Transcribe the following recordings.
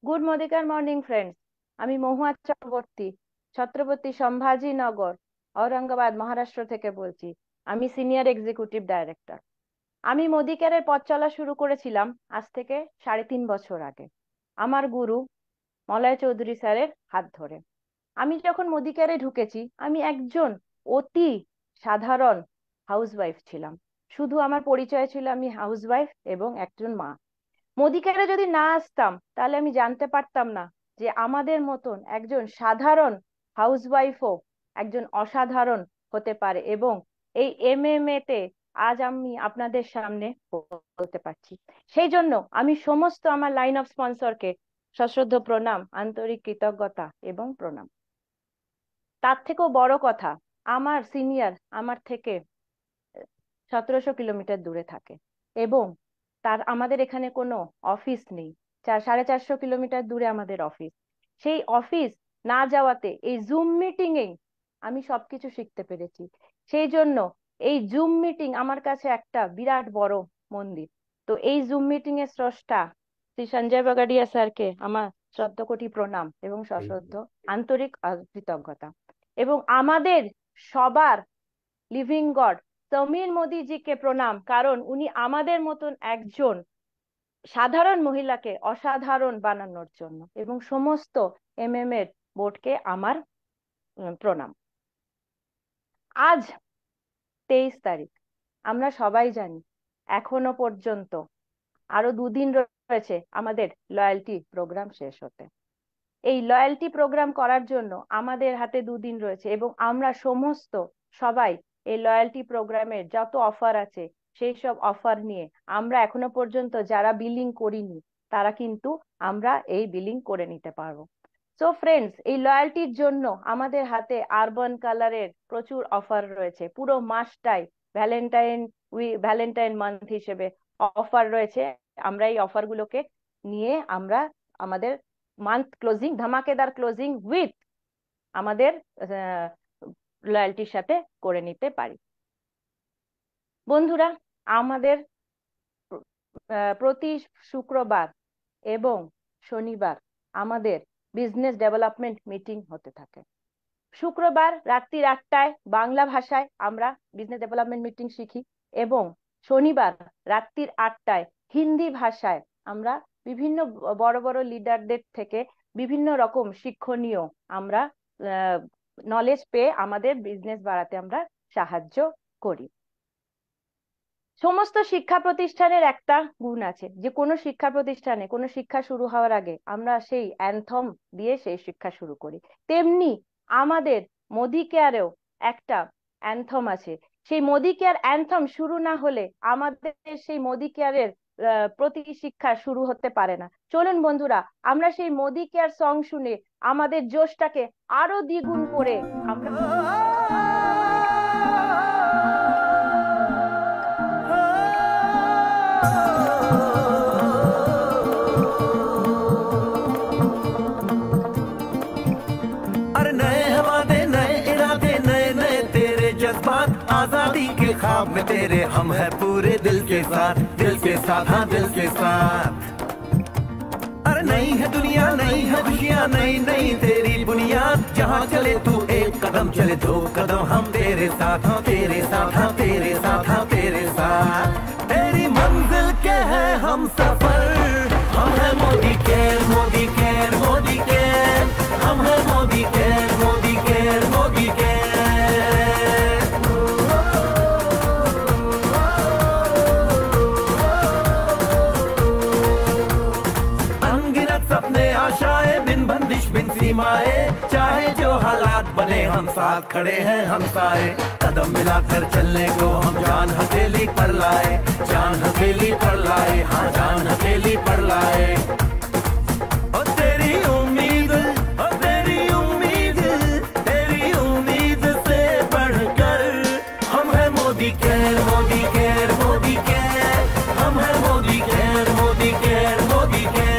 Good মোদিকার morning friends. আমি মহুয়া চক্রবর্তী, ছত্রপতি সম্ভাজিনগর, ঔরঙ্গাবাদ, মহারাষ্ট্র থেকে বলছি। আমি সিনিয়র এক্সিকিউটিভ ডাইরেক্টর। আমি মোদিকেয়ারের পথ চলা শুরু করেছিলাম আজ থেকে 3.5 বছর আগে, আমার গুরু মলয় চৌধুরী স্যারের হাত ধরে। আমি যখন মোদিকেয়ারে ঢুকেছি, আমি একজন অতি সাধারণ হাউসওয়াইফ ছিলাম। শুধু আমার পরিচয় ছিল আমি হাউসওয়াইফ এবং একজন মা। মোদিকেয়ারে যদি না আসতাম তাহলে আমি জানতে পারতাম না যে আমাদের মতন একজন সাধারণ হাউসওয়াইফও একজন অসাধারণ হতে পারে, এবং এই MMA তে আজ আমি আপনাদের সামনে বলতে পারছি। সেই জন্য আমি সমস্ত আমার লাইন অফ স্পন্সরকে সশ্রদ্ধ প্রণাম, আন্তরিক কৃতজ্ঞতা এবং প্রণাম। তার থেকেও বড় কথা, আমার সিনিয়র আমার থেকে 1700 কিলোমিটার দূরে থাকে, এবং তার আমাদের এখানে কোনো অফিস নেই। 450 কিলোমিটার দূরে আমাদের অফিস। সেই অফিস না যাওয়াতে এই জুম মিটিং এ আমি সবকিছু শিখতে পেরেছি। সেই জন্য এই জুম মিটিং আমার কাছে একটা বিরাট বড় মন্দির। তো এই জুম মিটিং এর স্রষ্টা শ্রী সঞ্জয় বাগাডিয়া স্যারকে আমার শ্রদ্ধ কোটি প্রণাম এবং সশ্রদ্ধ আন্তরিক কৃতজ্ঞতা। এবং আমাদের সবার লিভিং গড সমীর মোদিজিকে প্রণাম, কারণ উনি আমাদের মতন একজন সাধারণ মহিলাকে অসাধারণ বানানোর জন্য, এবং সমস্ত MMA এর বোর্ডকে আমার প্রণাম। আজ 23 তারিখ। আমরা সবাই জানি এখনো পর্যন্ত আরো 2 দিন রয়েছে আমাদের লয়্যালটি প্রোগ্রাম শেষ হতে। এই লয়্যালটি প্রোগ্রাম করার জন্য আমাদের হাতে 2 দিন রয়েছে, এবং আমরা সমস্ত সবাই এই লয়্যালটি প্রোগ্রামের যত অফার আছে সেই সব অফার নিয়ে আমরা এখনো পর্যন্ত যারা বিলিং করিনি তারা কিন্তু আমরা এই বিলিং করে নিতে পারবো। সো ফ্রেন্ডস, এই লয়্যালটির জন্য আমাদের হাতে আরবান কালারের প্রচুর অফার রয়েছে। পুরো মাসটাই ভ্যালেন্টাইন মান্থ হিসেবে অফার রয়েছে। আমরা এই অফারগুলোকে নিয়ে আমরা আমাদের মান্থ ক্লোজিং, ধামাকেদার ক্লোজিং উইথ আমাদের লয়্যালটির সাথে করে নিতে পারি। বন্ধুরা, আমাদের প্রতি শুক্রবার এবং শনিবার আমাদের বিজনেস ডেভেলপমেন্ট মিটিং হতে থাকে। শুক্রবার রাত্রি 8টায় বাংলা ভাষায় আমরা বিজনেস ডেভেলপমেন্ট মিটিং শিখি, এবং শনিবার রাত্রি 8টায় হিন্দি ভাষায় আমরা বিভিন্ন বড় বড় লিডারদের থেকে বিভিন্ন রকম শিক্ষণীয় আমরা নলেজ পেয়ে আমাদের বিজনেস বাড়াতে আমরা সাহায্য করি। সমস্ত শিক্ষা প্রতিষ্ঠানের একটা গুণ আছে যে কোনো শিক্ষা প্রতিষ্ঠানে কোনো শিক্ষা শুরু হওয়ার আগে আমরা সেই অ্যানথম দিয়ে সেই শিক্ষা শুরু করি। তেমনি আমাদের মোদি কেয়ারেও একটা অ্যানথম আছে। সেই মোদি কেয়ার অ্যানথম শুরু না হলে আমাদের সেই মোদি কেয়ারের প্রতি শিক্ষা শুরু হতে পারে না। চলুন বন্ধুরা, আমরা সেই মোদি কেয়ার সং শুনে আমাদের জোশটাকে আরো দ্বিগুণ করে আমরা आजादी के ख्वाब में तेरे हम है पूरे दिल के साथ, हाँ दिल के साथ। अरे नहीं है दुनिया, नहीं है खुशियाँ, नहीं नहीं तेरी बुनियाद। जहाँ चले तू एक कदम चले 2 कदम हम तेरे साथ, हाँ तेरे साथ, हाँ तेरे साथ, हाँ तेरे साथ। तेरी मंजिल के है हम सफर, हम है Modi care, Modi care, Modi care. हम है Modi care, Modi care, Modi care. सपने आशाएं बिन बंदिश बिन सीमाएं, चाहे जो हालात बने हम साथ खड़े हैं हम साए। कदम मिलाकर चलने को हम जान हथेली पर लाए, जान हथेली पर लाए, हाँ जान हथेली पर लाए। ओ तेरी उम्मीद, ओ तेरी उम्मीद, तेरी उम्मीद से बढ़कर हम है Modi care, Modi care, Modi care. हम है Modi care, Modi care, Modi care.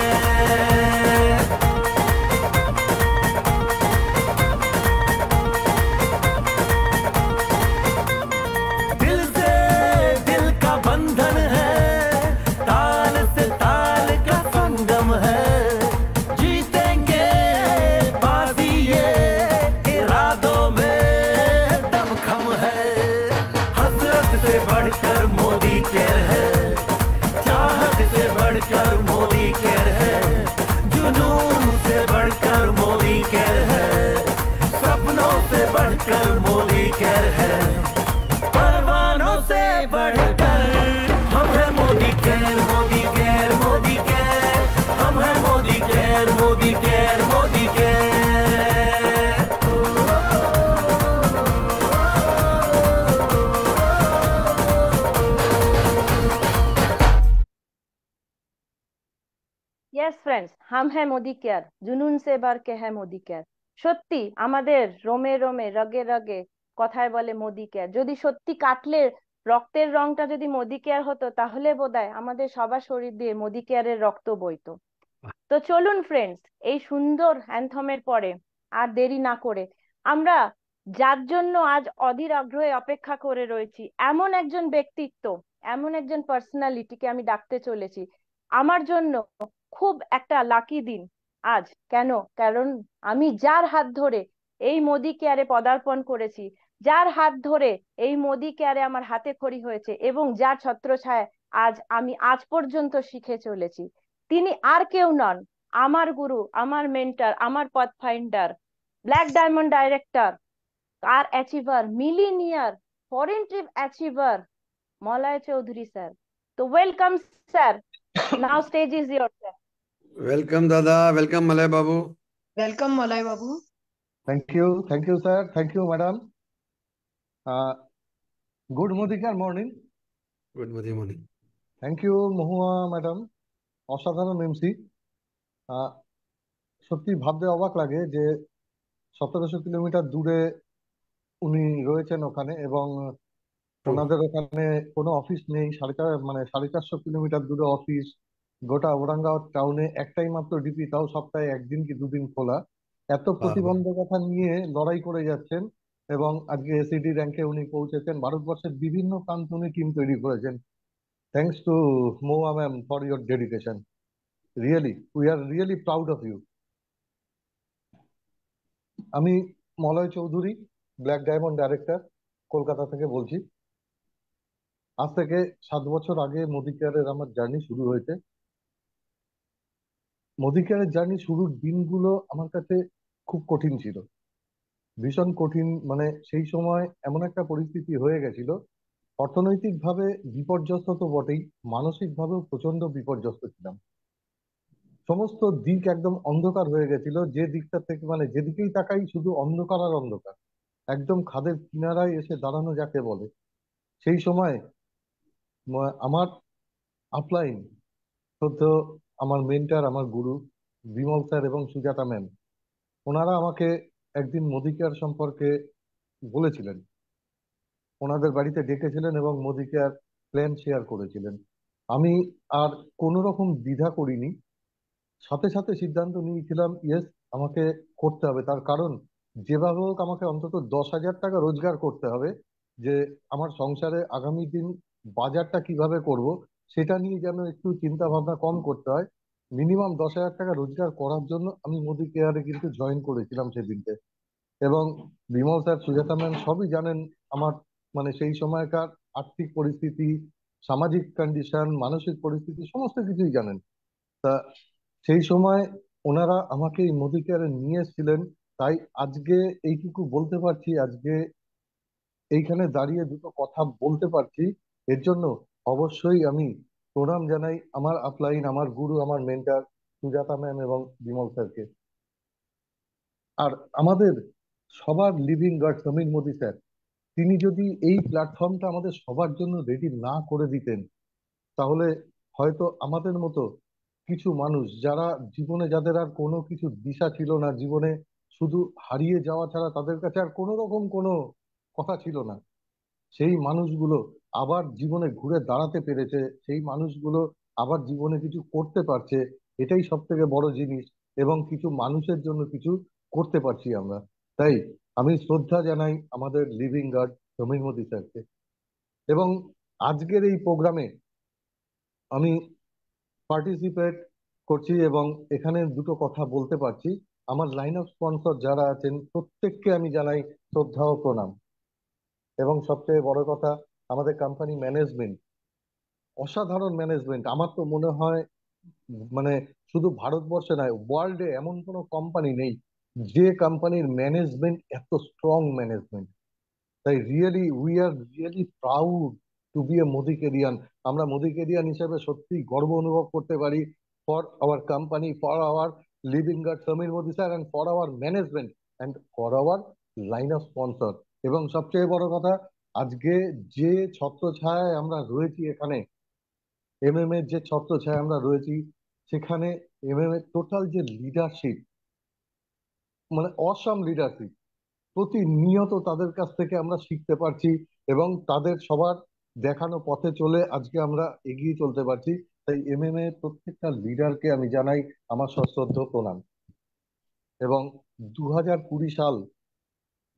बंधन है ताल से ताल का संगम। कर मोदी केयर है, परवानों से बढ़कर। हम है Modi care, Modi care, Modi care. हम है Modi care, Modi care, Modi care. Yes friends, হাম হ্যায় মোদি কেয়ার, জুনুন সে বার কে হ্যায় মোদি কেয়ার। সত্যি আমাদের রোমে রোমে রগে রগে কথায় বলে মোদি কেয়ার। যদি সত্যি কাটলে রক্তের রংটা যদি মোদি কেয়ার হতো, তাহলে বোধহয় আমাদের সবার শরীর দিয়ে মোদি কেয়ারের রক্ত বইতো। তো চলুন ফ্রেন্ডস, এই সুন্দর অ্যানথমের পরে আর দেরি না করে আমরা যার জন্য আজ অধীর আগ্রহে অপেক্ষা করে রয়েছি, এমন একজন ব্যক্তিত্ব, এমন একজন পার্সোনালিটিকে আমি ডাকতে চলেছি। আমার জন্য খুব একটা লাকি দিন আজ। কেন? কারণ আমি যার হাত ধরে এই মোদি কেয়ারে পদার্পণ করেছি, যার হাত ধরে এই মোদি কেয়ারে আমার হাতে খড়ি হয়েছে, এবং যার ছত্রছায়ায় আমি আজ পর্যন্ত শিখে চলেছি, তিনি আর কেউ নন, আমার গুরু, আমার মেন্টর, আমার পথ finder, black diamond director, car achiever, millionaire, foreign trip achiever, Malay Chowdhury sir. তো welcome sir, now stage is your sir. Welcome दादा, वेलकम मलय बाबू। वेलकम मलय बाबू। Thank you, sir. Thank you, madam. Uh, Good Modikar morning. Good morning. Thank you, Mahua madam, অসাধারণ MC. সত্যি ভাবতে অবাক লাগে যে 1700 কিলোমিটার দূরে উনি রয়েছেন ওখানে, এবং ওনাদের ওখানে কোনো অফিস নেই। 450 কিলোমিটার দূরে অফিস। গোটা ঔরঙ্গাবাদ টাউনে একটাই মাত্র ডিপি, তাও সপ্তাহে একদিন কি দুদিন খোলা। এত প্রতিবন্ধকতা নিয়ে লড়াই করে যাচ্ছেন, এবং আজকে এসিডি র্যাঙ্কে উনি পৌঁছেছেন। ভারতবর্ষের বিভিন্ন প্রান্তে উনি টিম তৈরি করেছেন। Thanks to Mahua ma'am for your dedication. Really we are really proud of you. আমি Malay Chowdhury, black diamond director, Kolkata থেকে বলছি। আজ থেকে 7 বছর আগে মোদি কেয়ারের আমার জার্নি শুরু হয়েছে। মোদি কেয়ারের জার্নি শুরুর দিনগুলো আমার কাছে খুব কঠিন ছিল, ভীষণ কঠিন। মানে সেই সময় এমন একটা পরিস্থিতি হয়ে গেছিল, অর্থনৈতিকভাবে বিপর্যস্ত তো বটেই, মানসিকভাবেও প্রচন্ড বিপর্যস্ত ছিলাম। সমস্ত দিক একদম অন্ধকার হয়ে গেছিল। যে দিকটা থেকে মানে যেদিকেই তাকাই শুধু অন্ধকার আর অন্ধকার, একদম খাদের কিনারায় এসে দাঁড়ানো যাকে বলে। সেই সময় আমার আপলাইন সদ্য আমার মেন্টার, আমার গুরু বিমল স্যার এবং সুজাতা ম্যাম, ওনারা আমাকে একদিন মোদি কেয়ার সম্পর্কে বলেছিলেন। ওনাদের বাড়িতে ডেকেছিলেন এবং মোদি কেয়ার প্ল্যান শেয়ার করেছিলেন। আমি আর কোনো রকম দ্বিধা করিনি, সাথে সাথে সিদ্ধান্ত নিয়েছিলাম ইয়েস, আমাকে করতে হবে। তার কারণ যেভাবে হোক আমাকে অন্তত 10,000 টাকা রোজগার করতে হবে, যে আমার সংসারে আগামী দিন বাজারটা কিভাবে করব সেটা নিয়ে যেন একটু চিন্তা ভাবনা কম করতে হয়। মিনিমাম 10,000 টাকা রোজগার করার জন্য আমি মোদি কেয়ারে কিন্তু জয়েন করেছিলাম সেদিনকে। এবং বিমল স্যার, সুজাতা ম্যাম সবই জানেন আমার সেই সময়কার আর্থিক পরিস্থিতি, সামাজিক কন্ডিশন, মানসিক পরিস্থিতি সমস্ত কিছুই জানেন। তা সেই সময় ওনারা আমাকে এই মোদি কেয়ারে নিয়ে এসেছিলেন। তাই আজকে এইটুকু বলতে পারছি, আজকে এইখানে দাঁড়িয়ে দুটো কথা বলতে পারছি, এর জন্য অবশ্যই আমি প্রণাম জানাই আমার আপলাইন, আমার গুরু, আমার মেন্টার সুজাতা ম্যাম এবং বিমল স্যারকে। আর আমাদের সবার living god Samir Modi sir, তিনি যদি এই প্ল্যাটফর্মটা আমাদের সবার জন্য রেডি না করে দিতেন, তাহলে হয়তো আমাদের মতো কিছু মানুষ যারা জীবনে, যাদের আর কোনো কিছু দিশা ছিল না, জীবনে শুধু হারিয়ে যাওয়া ছাড়া তাদের কাছে আর কোনো রকম কোনো কথা ছিল না, সেই মানুষগুলো আবার জীবনে ঘুরে দাঁড়াতে পেরেছে, সেই মানুষগুলো আবার জীবনে কিছু করতে পারছে। এটাই সব থেকে বড় জিনিস, এবং কিছু মানুষের জন্য কিছু করতে পারছি আমরা। তাই আমি শ্রদ্ধা জানাই আমাদের লিভিং গড সমীর মোদি স্যারকে। এবং আজকের এই প্রোগ্রামে আমি পার্টিসিপেট করছি এবং এখানে দুটো কথা বলতে পারছি। আমার লাইন অফ স্পন্সর যারা আছেন প্রত্যেককে আমি জানাই শ্রদ্ধা ও প্রণাম। এবং সবচেয়ে বড় কথা, আমাদের কোম্পানি ম্যানেজমেন্ট, অসাধারণ ম্যানেজমেন্ট। আমার তো মনে হয় মানে শুধু ভারতবর্ষে নয়, ওয়ার্ল্ডে এমন কোনো কোম্পানি নেই যে কোম্পানির ম্যানেজমেন্ট এত স্ট্রং ম্যানেজমেন্ট। তাই really we are really proud to be a Modicarian. আমরা মোদিকেরিয়ান হিসেবে সত্যি গর্ব অনুভব করতে পারি for our company, for our living god Samir Modi sir, and for our management, and for our line of sponsor. এবং সবচেয়ে বড় কথা, আজকে যে ছত্রছায়ায় আমরা রয়েছি এখানে, এমএম এর যে ছত্রছায়ায় আমরা রয়েছি, সেখানে এমএম এর টোটাল যে লিডারশিপ, মানে অসাম লিডারশিপ, প্রতিনিয়ত তাদের কাছ থেকে আমরা শিখতে পারছি এবং তাদের সবার দেখানো পথে চলে আজকে আমরা এগিয়ে চলতে পারছি। তাই এমএম এর প্রত্যেকটা লিডারকে আমি জানাই আমার সশ্রদ্ধ প্রণাম। এবং 2020 সাল,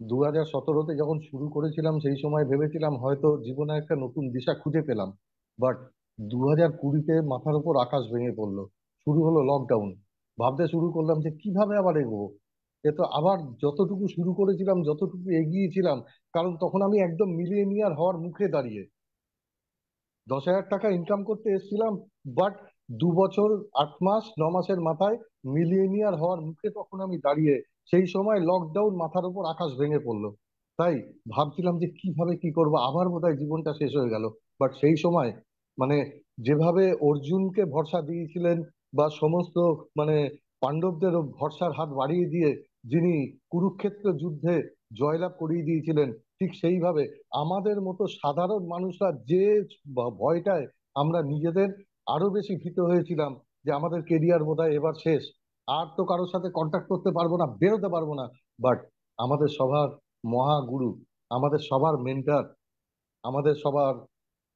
2017-তে যখন শুরু করেছিলাম সেই সময় ভেবেছিলাম হয়তো জীবনে একটা নতুন দিশা খুঁজে পেলাম। বাট 2020-তে মাথার উপর আকাশ ভেঙে পড়লো, শুরু হলো লকডাউন। ভাবতে শুরু করলাম যে কিভাবে আবার এগোবো। এ তো আবার যতটুকু শুরু করেছিলাম, যতটুকু এগিয়েছিলাম, কারণ তখন আমি একদম মিলিয়নিয়ার হওয়ার মুখে দাঁড়িয়ে 10,000 টাকা ইনকাম করতে এসেছিলাম। বাট 2 বছর 8 মাস 9 মাসের মাথায় মিলিয়নিয়ার হওয়ার মুখে তখন আমি দাঁড়িয়ে, সেই সময় লকডাউন, মাথার উপর আকাশ ভেঙে পড়লো। তাই ভাবছিলাম যে কিভাবে কি করবো, আবার বোধহয় জীবনটা শেষ হয়ে গেল। বাট সেই সময় মানে যেভাবে অর্জুনকে ভরসা দিয়েছিলেন, বা সমস্ত মানে পাণ্ডবদেরও ভরসার হাত বাড়িয়ে দিয়ে যিনি কুরুক্ষেত্র যুদ্ধে জয়লাভ করিয়ে দিয়েছিলেন, ঠিক সেইভাবে আমাদের মতো সাধারণ মানুষরা যে ভয়টায় আমরা নিজেদের আরো বেশি ভীত হয়েছিলাম যে আমাদের কেরিয়ার বোধহয় এবার শেষ, আর তো কারোর সাথে কন্ট্যাক্ট করতে পারবো না, বেরোতে পারবো না। বাট আমাদের সবার মহাগুরু, আমাদের সবার মেন্টর, আমাদের সবার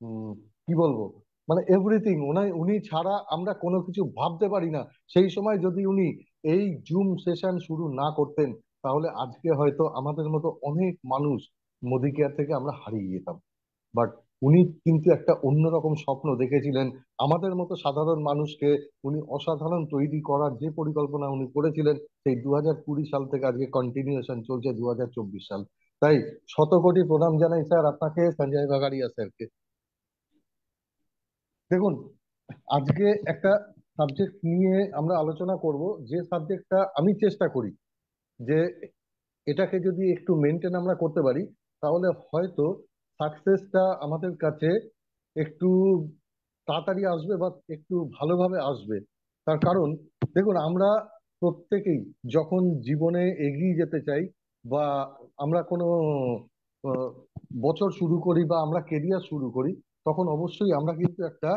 উম, কি বলবো, মানে এভরিথিং, উনি ছাড়া আমরা কোনো কিছু ভাবতে পারি না। সেই সময় যদি উনি এই জুম সেশন শুরু না করতেন, তাহলে আজকে হয়তো আমাদের মতো অনেক মানুষ মোদি কেয়ার থেকে আমরা হারিয়ে যেতাম। বাট উনি কিন্তু একটা অন্যরকম স্বপ্ন দেখেছিলেন আমাদের মতো সাধারণ মানুষকে। উনি অসাধারণ তৈরি করার যে পরিকল্পনা উনি করেছিলেন, সেই 2020 সাল থেকে আজকে কন্টিনিউশন চলছে 2024 সাল। তাই শত কোটি প্রণাম জানাই স্যার আপনাকে, সঞ্জয় বাগাড়িয়া স্যারকে। দেখুন, আজকে একটা সাবজেক্ট নিয়ে আমরা আলোচনা করব, যে সাবজেক্টটা আমি চেষ্টা করি যে এটাকে যদি একটু মেনটেন আমরা করতে পারি, তাহলে হয়তো সাকসেসটা আমাদের কাছে একটু তাড়াতাড়ি আসবে বা একটু ভালোভাবে আসবে। তার কারণ দেখুন, আমরা প্রত্যেকেই যখন জীবনে এগিয়ে যেতে চাই, বা আমরা কোনো আহ, বছর শুরু করি বা আমরা কেরিয়ার শুরু করি, তখন অবশ্যই আমরা কিন্তু একটা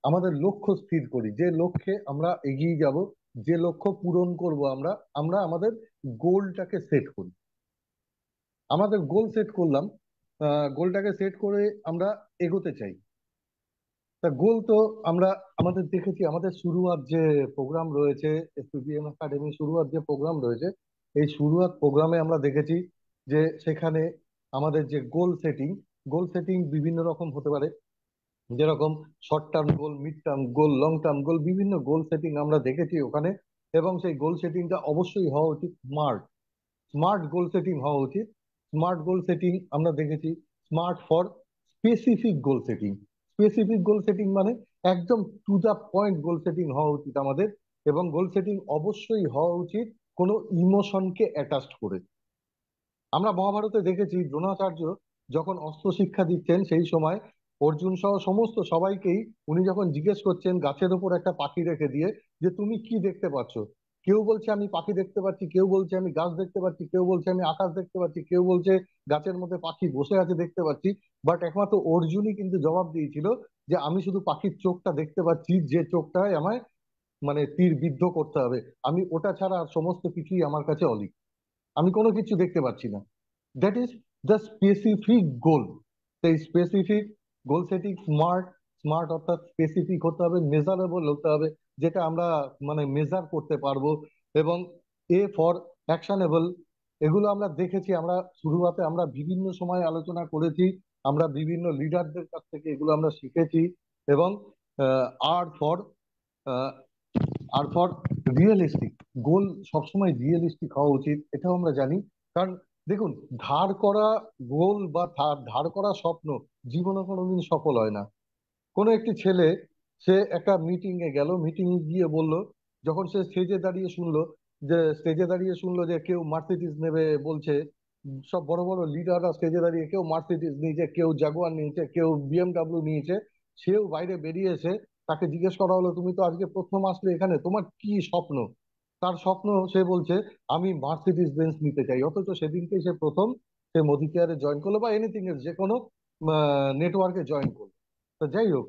আমাদের লক্ষ্য স্থির করি, যে লক্ষ্যে আমরা এগিয়ে যাব, যে লক্ষ্য পূরণ করব আমরা আমরা আমাদের গোলটাকে সেট করি। আমাদের গোল সেট করলাম, গোলটাকে সেট করে আমরা এগোতে চাই। তা গোল তো আমরা আমাদের দেখেছি, আমাদের শুরুয়াত যে প্রোগ্রাম রয়েছে, এসপিবিএম একাডেমি শুরুয়াত যে প্রোগ্রাম রয়েছে, এই শুরুয়াত প্রোগ্রামে আমরা দেখেছি যে সেখানে আমাদের যে গোল সেটিং বিভিন্ন রকম হতে পারে। যেরকম short term goal, mid term goal, long term goal, বিভিন্ন গোল সেটিং আমরা দেখেছি ওখানে। এবং সেই গোল সেটিংটা অবশ্যই হওয়া উচিত স্মার্ট, স্মার্ট গোল সেটিং হওয়া উচিত। স্মার্ট গোল সেটিং আমরা দেখেছি, smart for specific goal setting. Specific goal setting মানে একদম to the point goal setting হওয়া উচিত আমাদের। এবং গোল সেটিং অবশ্যই হওয়া উচিত কোনো ইমোশনকে অ্যাটাচ করে। আমরা মহাভারতে দেখেছি দ্রোণাচার্য যখন অস্ত্র শিক্ষা দিচ্ছেন, সেই সময় অর্জুন সহ সমস্ত সবাইকেই উনি যখন জিজ্ঞেস করছেন গাছের উপর একটা পাখি রেখে দিয়ে, যে তুমি কি দেখতে পাচ্ছ? কেউ বলছে আমি পাখি দেখতে পাচ্ছি, কেউ বলছে আমি গাছ দেখতে পাচ্ছি, কেউ বলছে আমি আকাশ দেখতে পাচ্ছি, কেউ বলছে গাছের মধ্যে পাখি বসে আছে দেখতে পাচ্ছি। বাট একমাত্র অর্জুনই কিন্তু জবাব দিয়েছিল যে আমি শুধু পাখির চোখটা দেখতে পাচ্ছি, যে চোখটায় আমায় মানে তীর বিদ্ধ করতে হবে, আমি ওটা ছাড়া আর সমস্ত কিছুই আমার কাছে অলিক, আমি কোনো কিছু দেখতে পাচ্ছি না। দ্যাট ইজ দ্য স্পেসিফিক গোল। সেই specific goal setting smart, smart অর্থাৎ স্পেসিফিক হতে হবে, মেজারেবল হতে হবে, যেটা আমরা মানে মেজার করতে পারবো। এবং এ ফর অ্যাকশনেবল। এগুলো আমরা দেখেছি, আমরা শুরুতে আমরা বিভিন্ন সময় আলোচনা করেছি, আমরা বিভিন্ন লিডারদের কাছ থেকে এগুলো আমরা শিখেছি। এবং আর ফর আর ফর রিয়েলিস্টিক গোল, সবসময় রিয়েলিস্টিক হওয়া উচিত, এটাও আমরা জানি। কারণ দেখুন, ধার করা গোল বা ধার করা স্বপ্ন জীবনে কোনোদিন সফল হয় না। কোনো একটি ছেলে, সে একটা মিটিং এ গেল, মিটিং এ গিয়ে বলল, যখন সে স্টেজে দাঁড়িয়ে শুনলো যে স্টেজে দাঁড়িয়ে শুনলো যে কেউ মার্সিডিজ নেবে বলছে, সব বড় বড় লিডাররা স্টেজে দাঁড়িয়ে কেউ মার্সিডিজ নিয়েছে, কেউ জাগুয়ার নিয়েছে, কেউ বিএমডাব্লিউ নিয়েছে, সেও বাইরে বেরিয়ে এসে তাকে জিজ্ঞেস করা হলো তুমি তো আজকে প্রথম আসলে এখানে, তোমার কি স্বপ্ন? তার স্বপ্ন, সে বলছে আমি মার্সিডিজ বেঞ্চ নিতে চাই। অথচ সেদিনকে সে প্রথম সে মোদি কেয়ারে জয়েন করলো বা এনিথিং এর যে কোনো নেটওয়ার্কে জয়েন করলো। তো যাই হোক,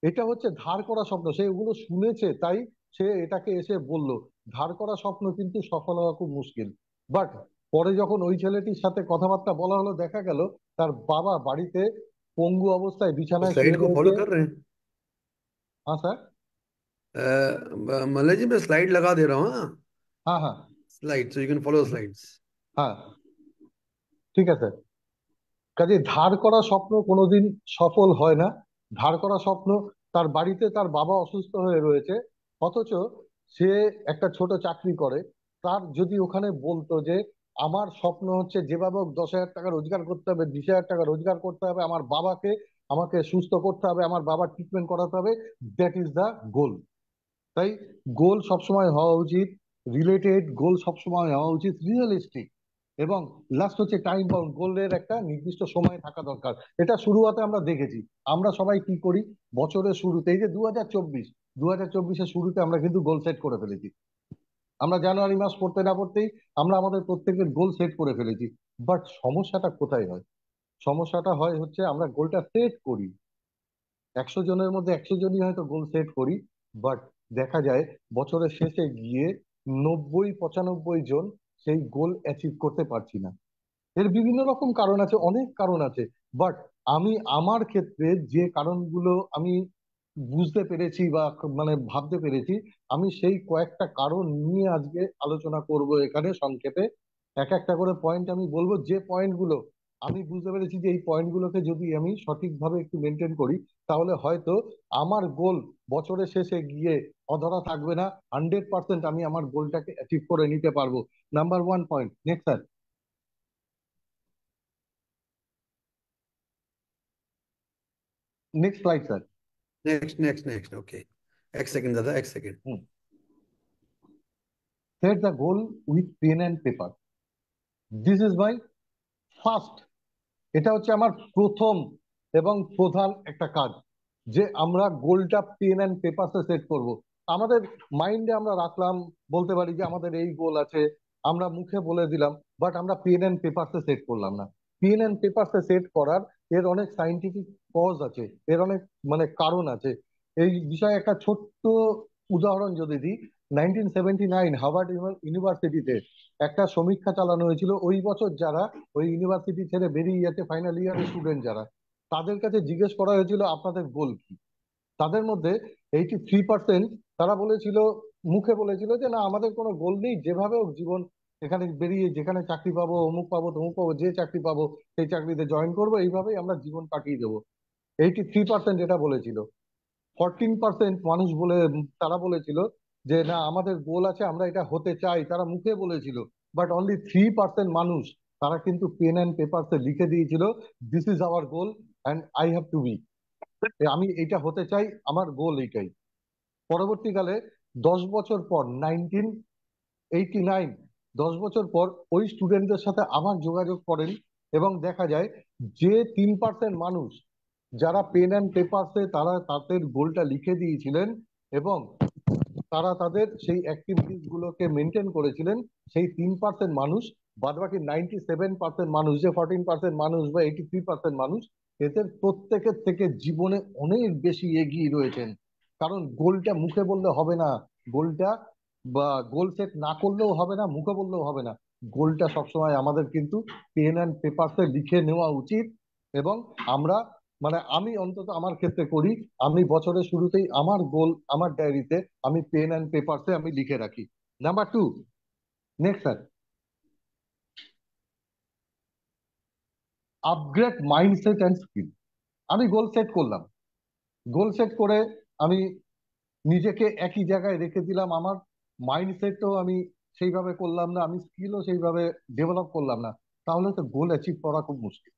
এটা হচ্ছে ধার করা স্বপ্ন, সে ওগুলো শুনেছে তাই সে এটাকে এসে বলল। ধার করা স্বপ্ন কিন্তু সফল হওয়া খুব মুশকিল। বাট পরে যখন ওই ছেলেটির সাথে কথাবার্তা বলা হলো, দেখা গেল তার বাবা বাড়িতে পঙ্গু অবস্থায় तो বিছানায় শুয়ে स्लाइड को রয়েছে। फॉलो कर रहे हैं। হ্যাঁ স্যার। मल्ले जी मैं स्लाइड लगा दे रहा हूँ। हाँ, হ্যাঁ ह্যাঁ। Slide so you can follow slides. হ্যাঁ ঠিক আছে। কাজে ধার করা স্বপ্ন কোনোদিন সফল হয় না। ধার করা স্বপ্ন, তার বাড়িতে তার বাবা অসুস্থ হয়ে রয়েছে, অথচ সে একটা ছোট চাকরি করে। তার যদি ওখানে বলতো যে আমার স্বপ্ন হচ্ছে যেভাবে হোক 10,000 টাকা রোজগার করতে হবে, 20,000 টাকা রোজগার করতে হবে, আমার বাবাকে আমাকে সুস্থ করতে হবে, আমার বাবার ট্রিটমেন্ট করাতে হবে, দ্যাট ইজ দ্য গোল। তাই গোল সবসময় হওয়া উচিত রিলেটেড, গোল সবসময় হওয়া উচিত রিয়েলিস্টিক, এবং লাস্ট হচ্ছে টাইম বাউন্ড। গোলের একটা নির্দিষ্ট সময় থাকা দরকার। এটা শুরুতে আমরা দেখেছি, আমরা সবাই কি করি, বছরের শুরুতে, এই যে 2024 শুরুতে আমরা কিন্তু গোল সেট করে ফেলেছি। আমরা জানুয়ারি মাস পড়তে না পড়তেই আমরা আমাদের প্রত্যেকের গোল সেট করে ফেলেছি। বাট সমস্যাটা কোথায় হয়? সমস্যাটা হয় হচ্ছে আমরা গোলটা সেট করি, 100 জনের মধ্যে 100 জনই হয়তো গোল সেট করি, বাট দেখা যায় বছরের শেষে গিয়ে 90-95 জন সেই গোল অ্যাচিভ করতে পারছি না। এর বিভিন্ন রকম কারণ আছে, অনেক কারণ আছে। বাট আমি আমার ক্ষেত্রে যে কারণগুলো আমি বুঝতে পেরেছি বা মানে ভাবতে পেরেছি, আমি সেই কয়েকটা কারণ নিয়ে আজকে আলোচনা করব এখানে সংক্ষেপে। এক একটা করে পয়েন্ট আমি বলবো, যে পয়েন্টগুলো আমি বুঝতে পেরেছি যে এই পয়েন্টগুলোকে যদি আমি সঠিকভাবে একটু মেনটেন করি, তাহলে হয়তো আমার গোল বছরের শেষে গিয়ে অধরা থাকবে না, 100% আমি আমার গোলটাকে অ্যাচিভ করে নিতে পারবো। Number one point, next sir, next slide sir. Next okay. एक सेकंड दादा, एक second. Set the goal with pen and paper. This is my first, এটা হচ্ছে আমার প্রথম এবং প্রধান একটা কাজ, যে আমরা গোলটা পেন অ্যান্ড পেপারসে সেট করব। আমাদের মাইন্ডে আমরা রাখলাম, বলতে পারি যে আমাদের এই গোল আছে, আমরা মুখে বলে দিলাম, বাট আমরা পেন অ্যান্ড পেপারসে সেট করলাম না। পেন অ্যান্ড পেপারসে সেট করার এর অনেক সাইন্টিফিক কজ আছে, এর অনেক মানে কারণ আছে। এই বিষয়ে একটা ছোট্ট উদাহরণ যদি দিই, 1979 হার্ভার্ড ইউনিভার্সিটিতে একটা সমীক্ষা চালানো হয়েছিল। ওই বছর যারা ওই ইউনিভার্সিটি ছেড়ে বেরিয়ে যাচ্ছে, ফাইনাল ইয়ারের স্টুডেন্ট যারা, তাদের কাছে জিজ্ঞেস করা হয়েছিল আপনাদের গোল কি। তাদের মধ্যে 83% তারা বলেছিল, মুখে বলেছিল যে না আমাদের কোনো গোল নেই, যেভাবে হোক জীবন এখানে বেরিয়ে যেখানে চাকরি পাবো, অমুক পাবো তমুক পাবো, যে চাকরি পাবো সেই চাকরিতে জয়েন করবো, এইভাবেই আমরা জীবন কাটিয়ে দেবো। 83% এটা বলেছিল। 14% মানুষ বলে, তারা বলেছিল যে না আমাদের গোল আছে, আমরা এটা হতে চাই, তারা মুখে বলেছিল। বাট অনলি 3% মানুষ, তারা কিন্তু পেন অ্যান্ড পেপারসে লিখে দিয়েছিল this is our goal and I have to be, আমি এটা হতে চাই, আমার গোল এইটাই। পরবর্তীকালে 10 বছর পর, 1989, 10 বছর পর ওই স্টুডেন্টদের সাথে আবার যোগাযোগ করেন, এবং দেখা যায় যে 3% মানুষ যারা পেন অ্যান্ড পেপারসে তারা তাদের গোলটা লিখে দিয়েছিলেন এবং তারা তাদের সেই অ্যাক্টিভিটিস গুলোকে মেনটেন করেছিলেন, সেই 3% মানুষ, বাদ বাকি 97% মানুষ, যে 14% মানুষ বা 83% মানুষ, এদের প্রত্যেকের থেকে জীবনে অনেক বেশি এগিয়ে রয়েছেন। কারণ গোলটা মুখে বললে হবে না, গোলটা বা গোল সেট না করলেও হবে না, মুখে বললেও হবে না, গোলটা সবসময় আমাদের কিন্তু পেন অ্যান্ড পেপারসে লিখে নেওয়া উচিত। এবং আমরা মানে আমি অন্তত আমার ক্ষেত্রে করি, আমি বছরের শুরুতেই আমার গোল আমার ডায়েরিতে আমি পেন অ্যান্ড পেপারসে আমি লিখে রাখি। Number two, next sir, upgrade mindset and skill. আমি গোল সেট করলাম, গোল সেট করে আমি নিজেকে একই জায়গায় রেখে দিলাম, আমার মাইন্ডসেটও আমি সেইভাবে করলাম না, আমি স্কিলও সেইভাবে ডেভেলপ করলাম না, তাহলে তো গোল অ্যাচিভ করা খুব মুশকিল।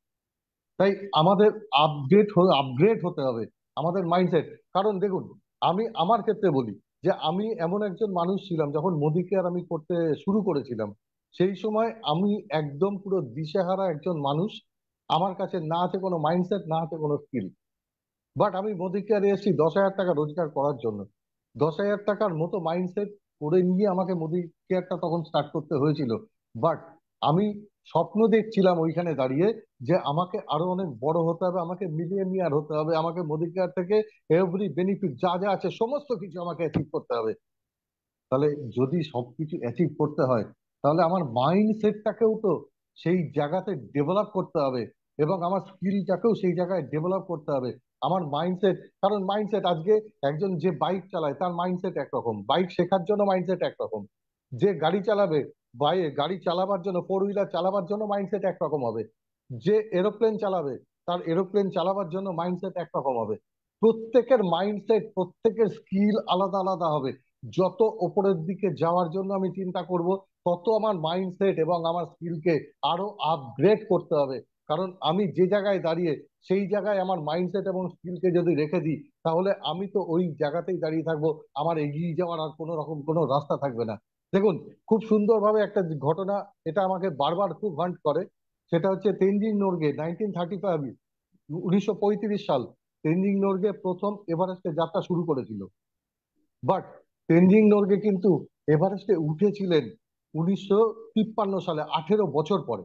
তাই আমাদের আপডেট আপগ্রেড হতে হবে আমাদের মাইন্ডসেট। কারণ দেখুন, আমি আমার ক্ষেত্রে বলি, যে আমি এমন একজন মানুষ ছিলাম যখন মোদি কেয়ার আমি করতে শুরু করেছিলাম, সেই সময় আমি একদম পুরো দিশেহারা একজন মানুষ। আমার কাছে না আছে কোনো মাইন্ডসেট, না আছে কোনো স্কিল। বাট আমি মোদি কেয়ারে এসেছি 10,000 টাকা রোজগার করার জন্য। 10,000 টাকার মতো মাইন্ডসেট করে নিয়ে আমাকে মোদি কেয়ারটা তখন স্টার্ট করতে হয়েছিল। বাট আমি স্বপ্ন দেখছিলাম ওইখানে দাঁড়িয়ে যে আমাকে আরো অনেক বড় হতে হবে, আমাকে মিলিয়নিয়ার হতে হবে, আমাকে মোদি কেয়ার থেকে এভরি বেনিফিট যা যা আছে সমস্ত কিছু আমাকে অ্যাচিভ করতে হবে। তাহলে যদি সবকিছু অ্যাচিভ করতে হয়, তাহলে আমার মাইন্ডসেটটাকেও তো সেই জায়গাতে ডেভেলপ করতে হবে, এবং আমার স্কিলটাকেও সেই জায়গায় ডেভেলপ করতে হবে। আমার মাইন্ডসেট, কারণ মাইন্ডসেট আজকে একজন যে বাইক চালায় তার মাইন্ডসেট একরকম, বাইক শেখার জন্য মাইন্ডসেট একরকম। যে গাড়ি চালাবে, গাড়ি চালাবার জন্য, ফোর হুইলার চালাবার জন্য মাইন্ডসেট একরকম হবে। যে এরোপ্লেন চালাবে, তার এরোপ্লেন চালাবার জন্য মাইন্ডসেট একরকম হবে। প্রত্যেকের মাইন্ডসেট, প্রত্যেকের স্কিল আলাদা আলাদা হবে। যত ওপরের দিকে যাওয়ার জন্য আমি চিন্তা করব, তত আমার মাইন্ডসেট এবং আমার স্কিলকে আরো আপগ্রেড করতে হবে। কারণ আমি যে জায়গায় দাঁড়িয়ে, সেই জায়গায় আমার মাইন্ডসেট এবং স্কিলকে যদি রেখে দিই, তাহলে আমি তো ওই জায়গাতেই দাঁড়িয়ে থাকবো। আমার এগিয়ে যাওয়ার আর কোনো রকম কোনো রাস্তা থাকবে না। দেখুন, খুব সুন্দরভাবে একটা ঘটনা, এটা আমাকে বারবার খুব হান্ট করে। সেটা হচ্ছে তেনজিং নোরগে 1935, 1935 সাল, তেনজিং নোরগে প্রথম এভারেস্টে যাত্রা শুরু করেছিল। বাট তেনজিং নোরগে কিন্তু এভারেস্টে উঠেছিলেন 1953 সালে, 18 বছর পরে।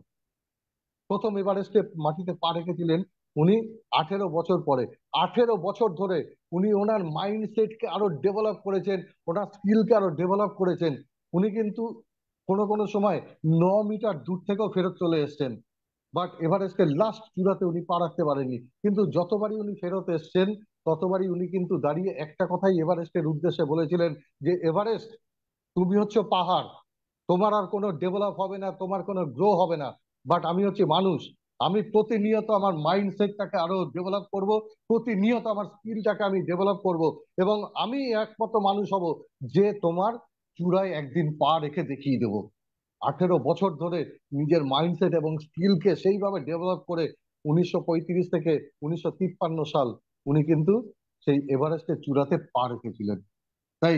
প্রথম এভারেস্টে মাটিতে পা রেখেছিলেন উনি 18 বছর পরে। 18 বছর ধরে উনি ওনার মাইন্ডসেটকে আরো ডেভেলপ করেছেন, ওনার স্কিলকে আরো ডেভেলপ করেছেন। উনি কিন্তু কোনো কোনো সময় 9 মিটার দূর থেকেও ফেরত চলে এসেছেন। বাট এভারেস্টের লাস্ট চূড়াতে উনি পা রাখতে পারেননি, কিন্তু যতবারই উনি ফেরত এসছেন, ততবারই উনি কিন্তু দাঁড়িয়ে একটা কথাই এভারেস্টের উদ্দেশ্যে বলেছিলেন, যে এভারেস্ট, তুমি হচ্ছে পাহাড়, তোমার আর কোনো ডেভেলপ হবে না, তোমার কোনো গ্রো হবে না। বাট আমি হচ্ছে মানুষ, আমি প্রতিনিয়ত আমার মাইন্ডসেটটাকে আরো ডেভেলপ করব, প্রতিনিয়ত আমার স্কিলটাকে আমি ডেভেলপ করব, এবং আমি একমাত্র মানুষ হব যে তোমার চূড়ায় একদিন পা রেখে দেখিয়ে দেবো। 18 বছর ধরে নিজের মাইন্ডসেট এবং স্কিলকে সেইভাবে ডেভেলপ করে 1935 থেকে 1953 সাল উনি কিন্তু সেই এভারেস্টের চূড়াতে পা রেখেছিলেন। তাই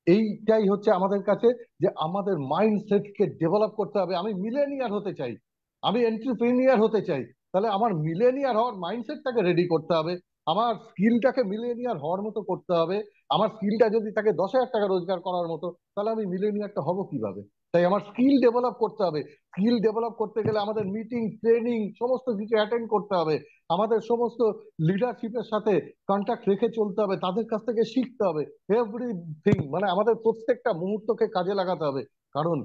এইটাই হচ্ছে আমাদের কাছে, যে আমাদের মাইন্ডসেটকে ডেভেলপ করতে হবে। আমি মিলেনিয়ার হতে চাই, আমি এন্টারপ্রেনিয়ার হতে চাই, তাহলে আমার মিলেনিয়ার হওয়ার মাইন্ডসেটটাকে রেডি করতে হবে, আমার স্কিলটাকে মিলেনিয়ার হওয়ার মতো করতে হবে। আমার স্কিলটা যদি তাকে 10,000 টাকা রোজগার করার মতো, তাহলে আমি মিলেনিয়ারটা হব কিভাবে? তাই আমার স্কিল ডেভেলপ করতে হবে। স্কিল ডেভেলপ করতে গেলে আমাদের মিটিং, ট্রেনিং সমস্ত কিছু অ্যাটেন্ড করতে হবে। আমাদের সমস্ত লিডারশিপের সাথে কন্ট্যাক্ট রেখে চলতে হবে, তাদের কাছ থেকে শিখতে হবে। এভরিথিং, মানে আমাদের প্রত্যেকটা মুহূর্তকে কাজে লাগাতে হবে। কারণ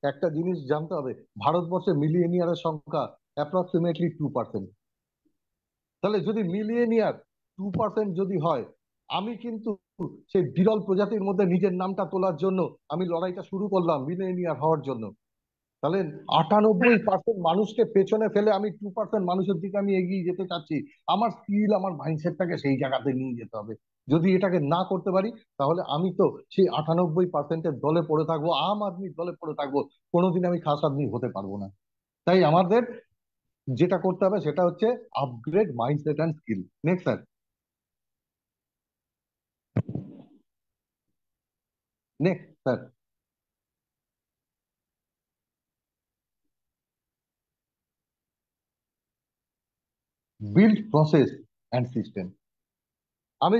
একটা জিনিস জানতে হবে, ভারতবর্ষে মিলিয়নিয়ারের সংখ্যা অ্যাপ্রক্সিমেটলি 2%। তাহলে যদি মিলিয়নিয়ার 2% যদি হয়, আমি কিন্তু সেই বিরল প্রজাতির মধ্যে নিজের নামটা তোলার জন্য আমি লড়াইটা শুরু করলাম মিলিয়নিয়ার হওয়ার জন্য। তাহলে 98% মানুষকে পেছনে ফেলে আমি 2% মানুষের দিকে আমি এগিয়ে যেতে চাচ্ছি। আমার স্কিল, আমার মাইন্ডসেটটাকে সেই জায়গাতে নিয়ে যেতে হবে। যদি এটাকে না করতে পারি, তাহলে আমি তো সেই 98%-এর দলে পড়ে থাকবো, আম আদমির দলে পড়ে থাকবো। কোনোদিন আমি খাস আদমি হতে পারবো না। তাই আমাদের যেটা করতে হবে সেটা হচ্ছে upgrade mindset and skill. Next sir, next sir. Build process and system. আমি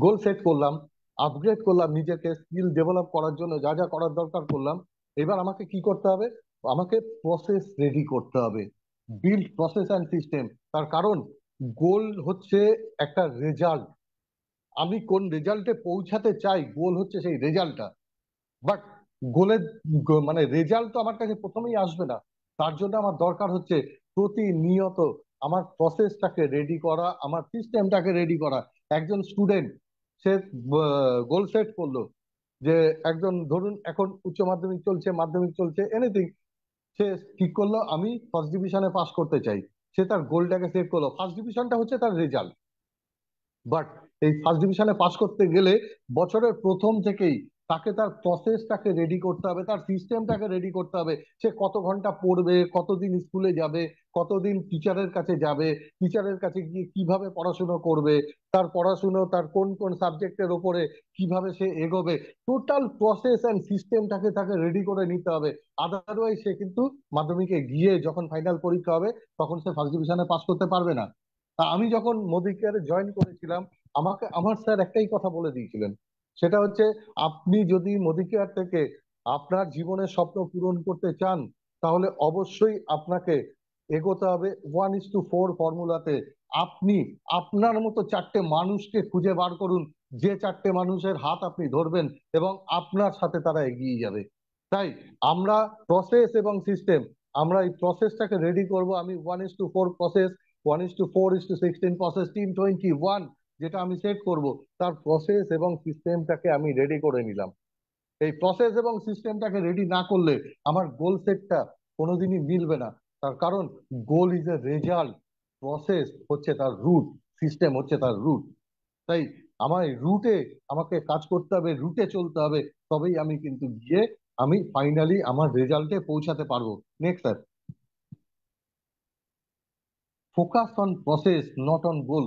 গোল সেট করলাম, আপগ্রেড করলাম, নিজেকে স্কিল ডেভেলপ করার জন্য যা যা করার দরকার করলাম। এবার আমাকে কি করতে হবে? আমাকে প্রসেস রেডি করতে হবে, বিল্ড প্রসেস অ্যান্ড সিস্টেম। তার কারণ গোল হচ্ছে একটা রেজাল্ট, আমি কোন রেজাল্টে পৌঁছাতে চাই, গোল হচ্ছে সেই রেজাল্টটা। বাট গোলের মানে রেজাল্ট তো আমার কাছে প্রথমেই আসবে না। তার জন্য আমার দরকার হচ্ছে প্রতিনিয়ত আমার প্রসেসটাকে রেডি করা, আমার সিস্টেমটাকে রেডি করা। একজন স্টুডেন্ট, সে গোল সেট করলো যে একজন, ধরুন এখন উচ্চ মাধ্যমিক চলছে, মাধ্যমিক চলছে, এনিথিং, সে ঠিক করলো আমি ফার্স্ট ডিভিশনে পাস করতে চাই। সে তার গোলটাকে সেট করলো, ফার্স্ট ডিভিশনটা হচ্ছে তার রেজাল্ট। বাট এই ফার্স্ট ডিভিশনে পাস করতে গেলে বছরের প্রথম থেকেই তাকে তার প্রসেসটাকে রেডি করতে হবে, তার সিস্টেমটাকে রেডি করতে হবে। সে কত ঘন্টা পড়বে, কতদিন স্কুলে যাবে, কতদিন টিচারের কাছে যাবে, টিচারের কাছে গিয়ে কিভাবে পড়াশুনো করবে, তার পড়াশুনো তার কোন কোন সাবজেক্টের ওপরে কিভাবে সে এগোবে, টোটাল প্রসেস অ্যান্ড সিস্টেমটাকে তাকে রেডি করে নিতে হবে। আদারওয়াইজ সে কিন্তু মাধ্যমিকে গিয়ে যখন ফাইনাল পরীক্ষা হবে তখন সে ফার্স্ট ডিভিশনে পাস করতে পারবে না। তা আমি যখন মোদি কেয়ারে জয়েন করেছিলাম, আমাকে আমার স্যার একটাই কথা বলে দিয়েছিলেন, সেটা হচ্ছে, আপনি যদি মোদি কেয়ার থেকে আপনার জীবনের স্বপ্ন পূরণ করতে চান, তাহলে অবশ্যই আপনাকে এগোতে হবে 1:4 ফর্মুলাতে। আপনি আপনার মতো চারটে মানুষকে খুঁজে বার করুন, যে চারটে মানুষের হাত আপনি ধরবেন এবং আপনার সাথে তারা এগিয়ে যাবে। তাই আমরা প্রসেস এবং সিস্টেম, আমরা এই প্রসেসটাকে রেডি করব। আমি 1:4 প্রসেস, 1:4:16 প্রসেস, টিম 21 যেটা আমি সেট করব, তার প্রসেস এবং সিস্টেমটাকে আমি রেডি করে নিলাম। এই প্রসেস এবং সিস্টেমটাকে রেডি না করলে আমার গোল সেটটা কোনোদিনই মিলবে না। তার কারণ goal is a result, process হচ্ছে তার রুট, সিস্টেম হচ্ছে তার রুট। তাই আমার রুটে আমাকে কাজ করতে হবে, রুটে চলতে হবে, তবেই আমি কিন্তু গিয়ে আমি ফাইনালি আমার রেজাল্টে পৌঁছাতে পারবো। Next sir, focus on process not on goal.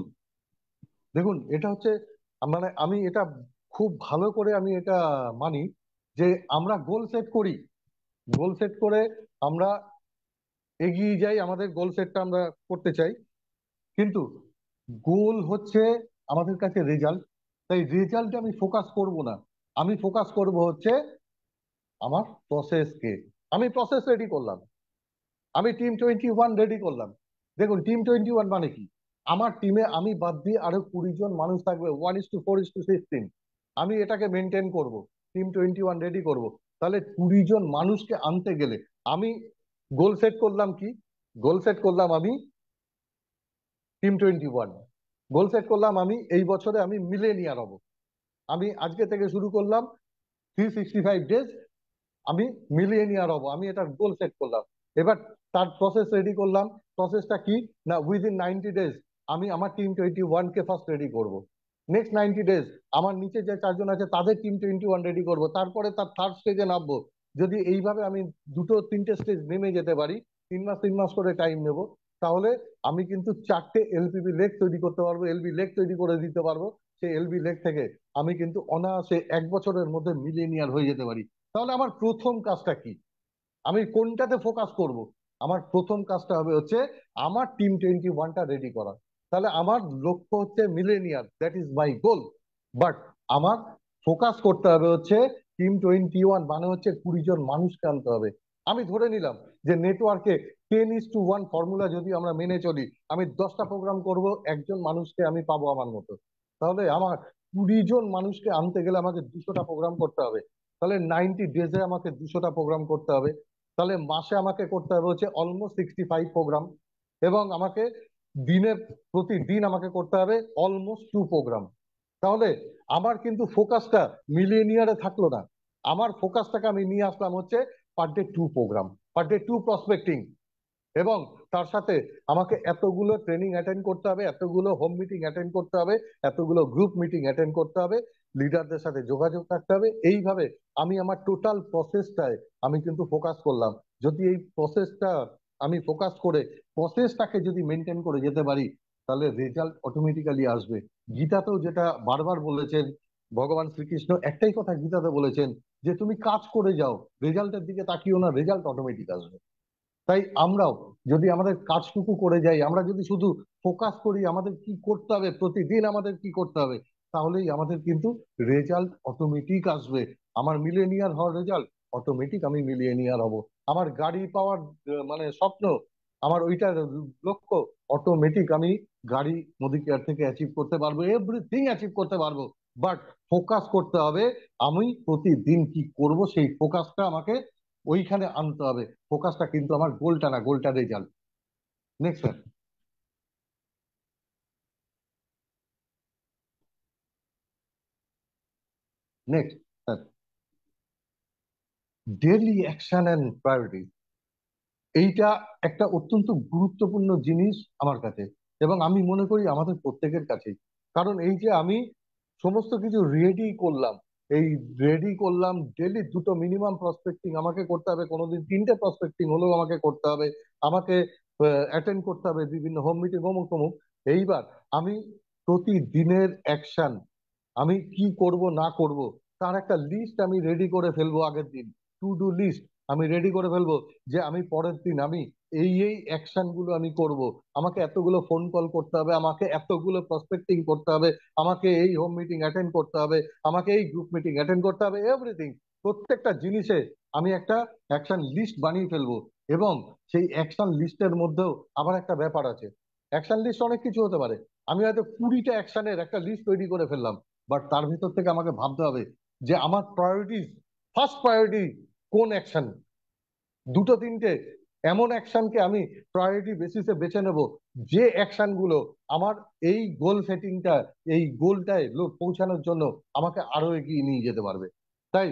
দেখুন, এটা হচ্ছে, মানে আমি এটা খুব ভালো করে আমি এটা মানি যে আমরা গোল সেট করি, গোল সেট করে আমরা এগিয়ে যাই, আমাদের গোল সেটটা আমরা করতে চাই, কিন্তু গোল হচ্ছে আমাদের কাছে রেজাল্ট। তাই রেজাল্টে আমি ফোকাস করব না, আমি ফোকাস করব হচ্ছে আমার প্রসেসকে। আমি প্রসেস রেডি করলাম, আমি টিম 21 রেডি করলাম। দেখুন, টিম 21 মানে কি? আমার টিমে আমি বাদ দিয়ে আরো 20 জন মানুষ থাকবে, 1:4:16। আমি এটাকে মেনটেন করব, টিম 21 রেডি করব। তাহলে 20 জন মানুষকে আনতে গেলে আমি গোল সেট করলাম কি? গোল সেট করলাম আমি টিম 21, গোল সেট করলাম আমি এই বছরে আমি মিলেনিয়ার হব। আমি আজকে থেকে শুরু করলাম 365 ডেজ, আমি মিলিয়নিয়ার হব, আমি এটার গোল সেট করলাম। এবার তার প্রসেস রেডি করলাম। প্রসেসটা কি? না, উইদিন 90 ডেজ আমি আমার টিম 21 কে ফার্স্ট রেডি করব। নেক্সট 90 ডেজ আমার নিচে যে চারজন আছে তাদের টিম 21 রেডি করব, তারপরে তার থার্ড স্টেজে নামবো। যদি এইভাবে আমি দুটো তিনটে স্টেজ নেমে যেতে পারি, 3 মাস 3 মাস করে টাইম নেব, তাহলে আমি কিন্তু চারটে এলপিবি লেগ তৈরি করতে পারবো, এলবি লেগ তৈরি করে দিতে পারবো। সেই এলবি লেগ থেকে আমি কিন্তু অনায়াসে 1 বছরের মধ্যে মিলিয়নিয়ার হয়ে যেতে পারি। তাহলে আমার প্রথম কাজটা কি? আমি কোনটাতে ফোকাস করব? আমার প্রথম কাজটা হবে হচ্ছে আমার টিম 21টা রেডি করা। তাহলে আমার লক্ষ্য হচ্ছে millionaire, that is my goal. But আমার ফোকাস করতে হবে হচ্ছে টিম 21, মানে হচ্ছে 20 জন মানুষকে আনতে হবে। আমি ধরে নিলাম যে নেটওয়ার্কে 10:1 ফর্মুলা যদি আমরা মেনে চলি, আমি 10টা প্রোগ্রাম করব, একজন মানুষকে আমি পাবো আমার মতো। তাহলে আমার 20 জন মানুষকে আনতে গেলে আমাকে 200টা প্রোগ্রাম করতে হবে। তাহলে 90 ডেজে আমাকে 200টা প্রোগ্রাম করতে হবে। তাহলে মাসে আমাকে করতে হবে হচ্ছে অলমোস্ট 65 প্রোগ্রাম, এবং আমাকে দিনে প্রতিদিন আমাকে করতে হবে অলমোস্ট 2 প্রোগ্রাম। তাহলে আমার কিন্তু ফোকাসটা মিলিয়নিয়ারে থাকলো না, আমার ফোকাসটাকে আমি নিয়ে আসলাম হচ্ছে per day 2 programme, per day 2 prospecting. এবং তার সাথে আমাকে এতগুলো ট্রেনিং অ্যাটেন্ড করতে হবে, এতগুলো হোম মিটিং অ্যাটেন্ড করতে হবে, এতগুলো গ্রুপ মিটিং অ্যাটেন্ড করতে হবে, লিডারদের সাথে যোগাযোগ রাখতে হবে। এইভাবে আমি আমার টোটাল প্রসেসটায় আমি কিন্তু ফোকাস করলাম। যদি এই প্রসেসটা আমি ফোকাস করে প্রসেসটাকে যদি মেনটেন করে যেতে পারি, তাহলে রেজাল্ট অটোমেটিক্যালি আসবে। গীতাতেও যেটা বারবার বলেছেন ভগবান শ্রীকৃষ্ণ, একটাই কথা গীতাতে বলেছেন, যে তুমি কাজ করে যাও, রেজাল্টের দিকে তাকিও না, রেজাল্ট অটোমেটিক আসবে। তাই আমরাও যদি আমাদের কাজটুকু করে যাই, আমরা যদি শুধু ফোকাস করি আমাদের কি করতে হবে, প্রতিদিন আমাদের কি করতে হবে, তাহলেই আমাদের কিন্তু রেজাল্ট অটোমেটিক আসবে। আমার মিলেনিয়ার হওয়ার রেজাল্ট অটোমেটিক, আমি মিলিয়নিয়ার হব। আমার গাড়ি পাওয়ার মানে স্বপ্ন, আমার ওইটার লক্ষ্য, অটোমেটিক আমি গাড়ি মোদি কেয়ার থেকে অ্যাচিভ করতে পারবো, এভরিথিং অ্যাচিভ করতে পারবো। বাট ফোকাস করতে হবে, আমি প্রতিদিন কি করব সেই ফোকাসটা আমাকে ওইখানে আনতে হবে। ফোকাসটা কিন্তু আমার গোলটা না, গোলটা result. Next sir, next sir, daily action and priority. এইটা একটা অত্যন্ত গুরুত্বপূর্ণ জিনিস আমার কাছে, এবং আমি মনে করি আমাদের প্রত্যেকের কাছেই। কারণ এই যে আমি সমস্ত কিছু রেডি করলাম, এই রেডি করলাম, ডেলি দুটো মিনিমাম প্রসপেক্টিং আমাকে করতে হবে, কোনোদিন তিনটে প্রসপেক্টিং হলেও আমাকে করতে হবে, আমাকে অ্যাটেন্ড করতে হবে বিভিন্ন হোম মিটিং অমুক তমুক। এইবার আমি প্রতিদিনের অ্যাকশন, আমি কি করব না করব তার একটা লিস্ট আমি রেডি করে ফেলবো আগের দিন। টু ডু লিস্ট আমি রেডি করে ফেলবো, যে আমি পরের দিন আমি এই এই অ্যাকশন গুলো আমি করব। আমাকে এতগুলো ফোন কল করতে হবে, আমাকে এতগুলো প্রসপেক্টিং করতে হবে, আমাকে এই হোম মিটিং অ্যাটেন্ড করতে হবে, আমাকে এই গ্রুপ মিটিং অ্যাটেন্ড করতে হবে, এভরিথিং প্রত্যেকটা জিনিসে আমি একটা অ্যাকশন লিস্ট বানিয়ে ফেলবো। এবং সেই অ্যাকশন লিস্টের মধ্যেও আবার একটা ব্যাপার আছে। অ্যাকশন লিস্ট অনেক কিছু হতে পারে। আমি হয়তো 20টা অ্যাকশনের একটা লিস্ট তৈরি করে ফেললাম, বাট তার ভিতর থেকে আমাকে ভাবতে হবে যে আমার প্রায়োরিটি, ফার্স্ট প্রায়োরিটি কোন অ্যাকশন। দুটো তিনটে এমন অ্যাকশনকে আমি প্রায়োরিটি বেসিসে বেছে নেব, যে অ্যাকশন গুলো আমার এই গোল সেটিংটা, এই গোলটায় লোক পৌঁছানোর জন্য আমাকে আরো এগিয়ে নিয়ে যেতে পারবে। তাই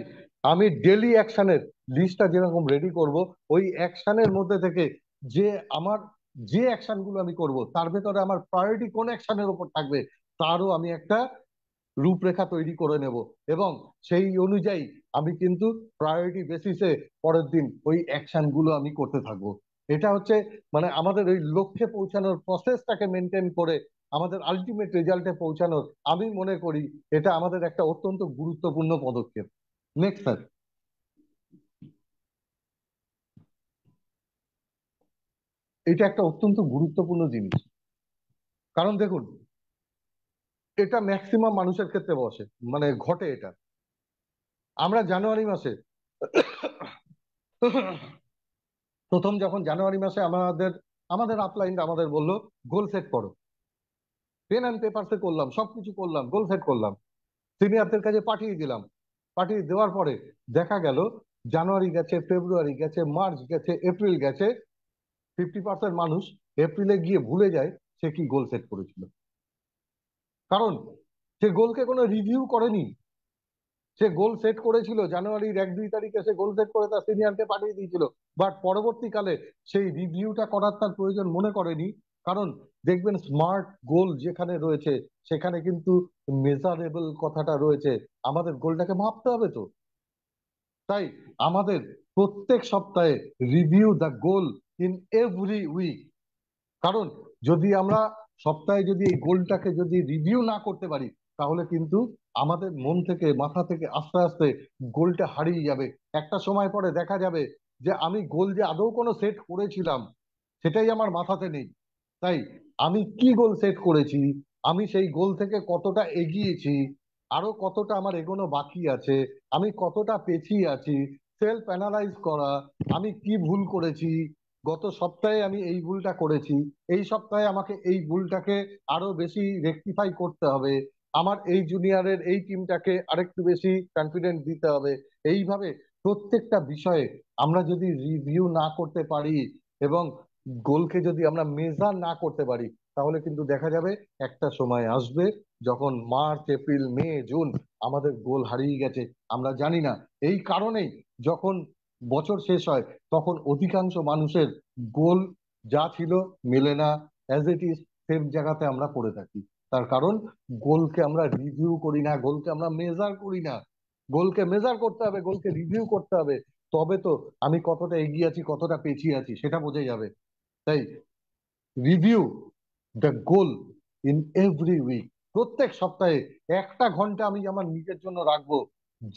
আমি ডেলি অ্যাকশনের লিস্টটা যেরকম রেডি করব, ওই অ্যাকশনের মধ্যে থেকে যে আমার যে অ্যাকশন গুলো আমি করব তার ভেতরে আমার প্রায়োরিটি কোন অ্যাকশনের উপর থাকবে, তারও আমি একটা রূপরেখা তৈরি করে নেব। এবং সেই অনুযায়ী আমি কিন্তু প্রায়োরিটি বেসিসে পরের দিন ওই অ্যাকশন গুলো আমি করতে থাকবো। এটা হচ্ছে মানে আমাদের ওই লক্ষ্যে পৌঁছানোর প্রসেসটাকে মেনটেন করে আমাদের আলটিমেট রেজাল্টে পৌঁছানোর, আমি মনে করি এটা আমাদের একটা অত্যন্ত গুরুত্বপূর্ণ পদক্ষেপ। Next sir. এটা একটা অত্যন্ত গুরুত্বপূর্ণ জিনিস, কারণ দেখুন এটা ম্যাক্সিমাম মানুষের ক্ষেত্রে বসে, মানে ঘটে এটা। আমরা জানুয়ারি মাসে প্রথম যখন জানুয়ারি মাসে আমাদের আমাদের আপলাইন আমাদের বললো গোল সেট করো, পেন অ্যান্ড পেপারসে করলাম, সবকিছু করলাম, গোল সেট করলাম, সিনিয়রদের কাছে পাঠিয়ে দিলাম। পাঠিয়ে দেওয়ার পরে দেখা গেল জানুয়ারি গেছে, ফেব্রুয়ারি গেছে, মার্চ গেছে, এপ্রিল গেছে, 50% মানুষ এপ্রিলে গিয়ে ভুলে যায় সে কি গোল সেট করেছিল। কারণ সে গোলকে কোনো রিভিউ করেনি। সে গোল সেট করেছিল জানুয়ারির 1-2 তারিখে, সে গোল সেট করে তার সিনিয়রকে পাঠিয়ে দিয়েছিল, বাট পরবর্তীকালে সেই রিভিউটা করার তার প্রয়োজন মনে করেনি। কারণ দেখবেন স্মার্ট গোল যেখানে রয়েছে সেখানে কিন্তু মেজারেবল কথাটা রয়েছে, আমাদের গোলটাকে মাপতে হবে তো। তাই আমাদের প্রত্যেক সপ্তাহে review the goal in every week. কারণ যদি আমরা সপ্তাহে যদি এই গোলটাকে যদি রিভিউ না করতে পারি, তাহলে কিন্তু আমাদের মন থেকে মাথা থেকে আস্তে আস্তে গোলটা হারিয়ে যাবে। একটা সময় পরে দেখা যাবে যে আমি গোল যে আদৌ কোনো সেট করেছিলাম সেটাই আমার মাথাতে নেই। তাই আমি কি গোল সেট করেছি, আমি সেই গোল থেকে কতটা এগিয়েছি, আরো কতটা আমার এগোনো বাকি আছে, আমি কতটা পেছিয়ে আছি, সেলফ অ্যানালাইজ করা, আমি কি ভুল করেছি, গত সপ্তাহে আমি এই ভুলটা করেছি, এই সপ্তাহে আমাকে এই ভুলটাকে আরো বেশি রেকটিফাই করতে হবে, আমার এই জুনিয়রের এই টিমটাকে আরেকটু বেশি কনফিডেন্স দিতে হবে। এইভাবে প্রত্যেকটা বিষয়ে আমরা যদি রিভিউ না করতে পারি এবং গোলকে যদি আমরা মেজার না করতে পারি, তাহলে কিন্তু দেখা যাবে একটা সময় আসবে যখন মার্চ এপ্রিল মে জুন আমাদের গোল হারিয়ে গেছে আমরা জানি না। এই কারণেই যখন বছর শেষ হয় তখন অধিকাংশ মানুষের গোল যা ছিল মেলে না, অ্যাজ ইট ইজ সেম জায়গাতে আমরা পড়ে থাকি। তার কারণ গোলকে আমরা রিভিউ করি না, গোলকে আমরা মেজার করি না। গোলকে মেজার করতে হবে, গোলকে রিভিউ করতে হবে, তবে তো আমি কতটা এগিয়ে আছি কতটা পেছিয়ে আছি সেটা বোঝা যাবে। তাই review the goal in every week, প্রত্যেক সপ্তাহে একটা ঘন্টা আমি আমার নিজের জন্য রাখবো,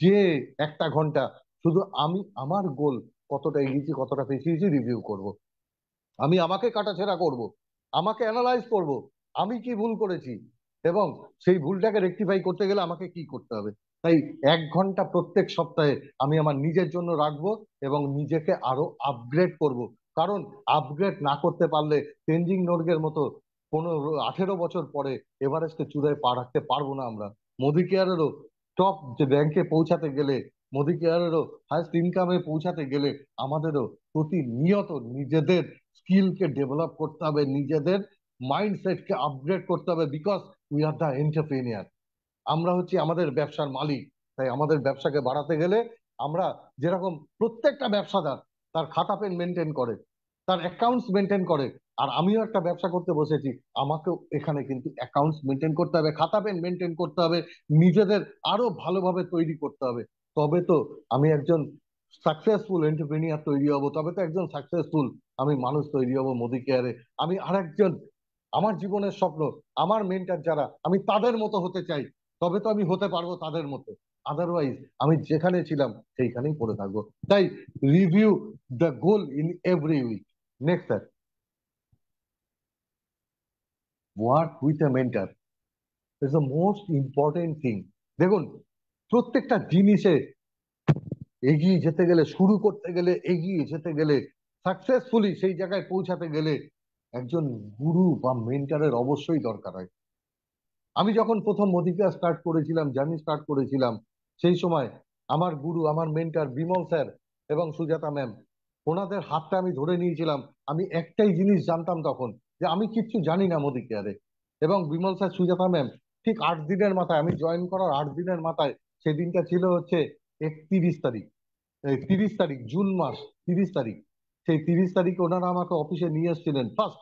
যে একটা ঘন্টা শুধু আমি আমার গোল কতটা এগিয়েছি কতটা পেছিয়েছি রিভিউ করব। আমি আমাকে কাটাছেঁড়া করব, আমাকে অ্যানালাইজ করব, আমি কি ভুল করেছি এবং সেই ভুলটাকে রেকটিফাই করতে গেলে আমাকে কি করতে হবে। তাই 1 ঘন্টা প্রত্যেক সপ্তাহে আমি আমার নিজের জন্য রাখবো এবং নিজেকে আরো আপগ্রেড করব। কারণ আপগ্রেড না করতে পারলে তেনজিং নোরগের মতো 18 বছর পরে এভারেস্টে চূড়ায় পা রাখতে পারবো না আমরা। মোদি কেয়ারেরও টপ যে র্যাঙ্কে পৌঁছাতে গেলে, মোদি কেয়ারেরও হাইস্ট ইনকামে পৌঁছাতে গেলে আমাদেরও প্রতিনিয়ত নিজেদের স্কিলকে ডেভেলপ করতে হবে, নিজেদের মাইন্ডসেটকে আপগ্রেড করতে হবে, because we are the entrepreneur. আমরা হচ্ছি আমাদের ব্যবসার মালিক। তাই আমাদের ব্যবসাকে বাড়াতে গেলে আমরা যেরকম প্রত্যেকটা ব্যবসাদার তার খাতা পেন মেনটেন করে, তার অ্যাকাউন্টস মেনটেন করে, আর আমিও একটা ব্যবসা করতে বসেছি, আমাকেও এখানে কিন্তু অ্যাকাউন্টস মেনটেন করতে হবে, খাতা পেন মেনটেন করতে হবে, নিজেদের আরো ভালোভাবে তৈরি করতে হবে। তবে তো আমি একজন সাকসেসফুল এন্টারপ্রেনিয়ার তৈরি হব, তবে তো একজন সাকসেসফুল আমি মানুষ তৈরি হব মোদি কেয়ারে। আমি আরেকজন, আমার জীবনের স্বপ্ন, আমার মেন্টর যারা, আমি তাদের মতো হতে চাই, তবে তো আমি হতে পারবো তাদের মতো। আদারওয়াইজ আমি যেখানে ছিলাম সেইখানেই পড়ে থাকবো। তাই review the goal in every week. Next sir, work with a mentor is the most important thing. দেখুন, প্রত্যেকটা জিনিসে এগিয়ে যেতে গেলে, শুরু করতে গেলে, এগিয়ে যেতে গেলে, সাকসেসফুলি সেই জায়গায় পৌঁছাতে গেলে একজন গুরু বা মেন্টরের অবশ্যই দরকার হয়। আমি যখন প্রথম মদিকা স্টার্ট করেছিলাম, জার্নি স্টার্ট করেছিলাম, সেই সময় আমার গুরু, আমার মেন্টর বিমল স্যার এবং সুজাতা ম্যাম, ওনাদের হাতটা আমি ধরে নিয়েছিলাম। আমি একটাই জিনিস জানতাম তখন, যে আমি কিচ্ছু জানি না মোদি কেয়ারে। এবং বিমল স্যার, সুজাতা ম্যাম, ঠিক 8 দিনের মাথায়, আমি জয়েন করার 8 দিনের মাথায়, সেদিনটা ছিল হচ্ছে 31 তারিখ, 30 তারিখ, জুন মাস, 30 তারিখ। সেই 30 তারিখে ওনারা আমাকে অফিসে নিয়ে এসেছিলেন ফার্স্ট।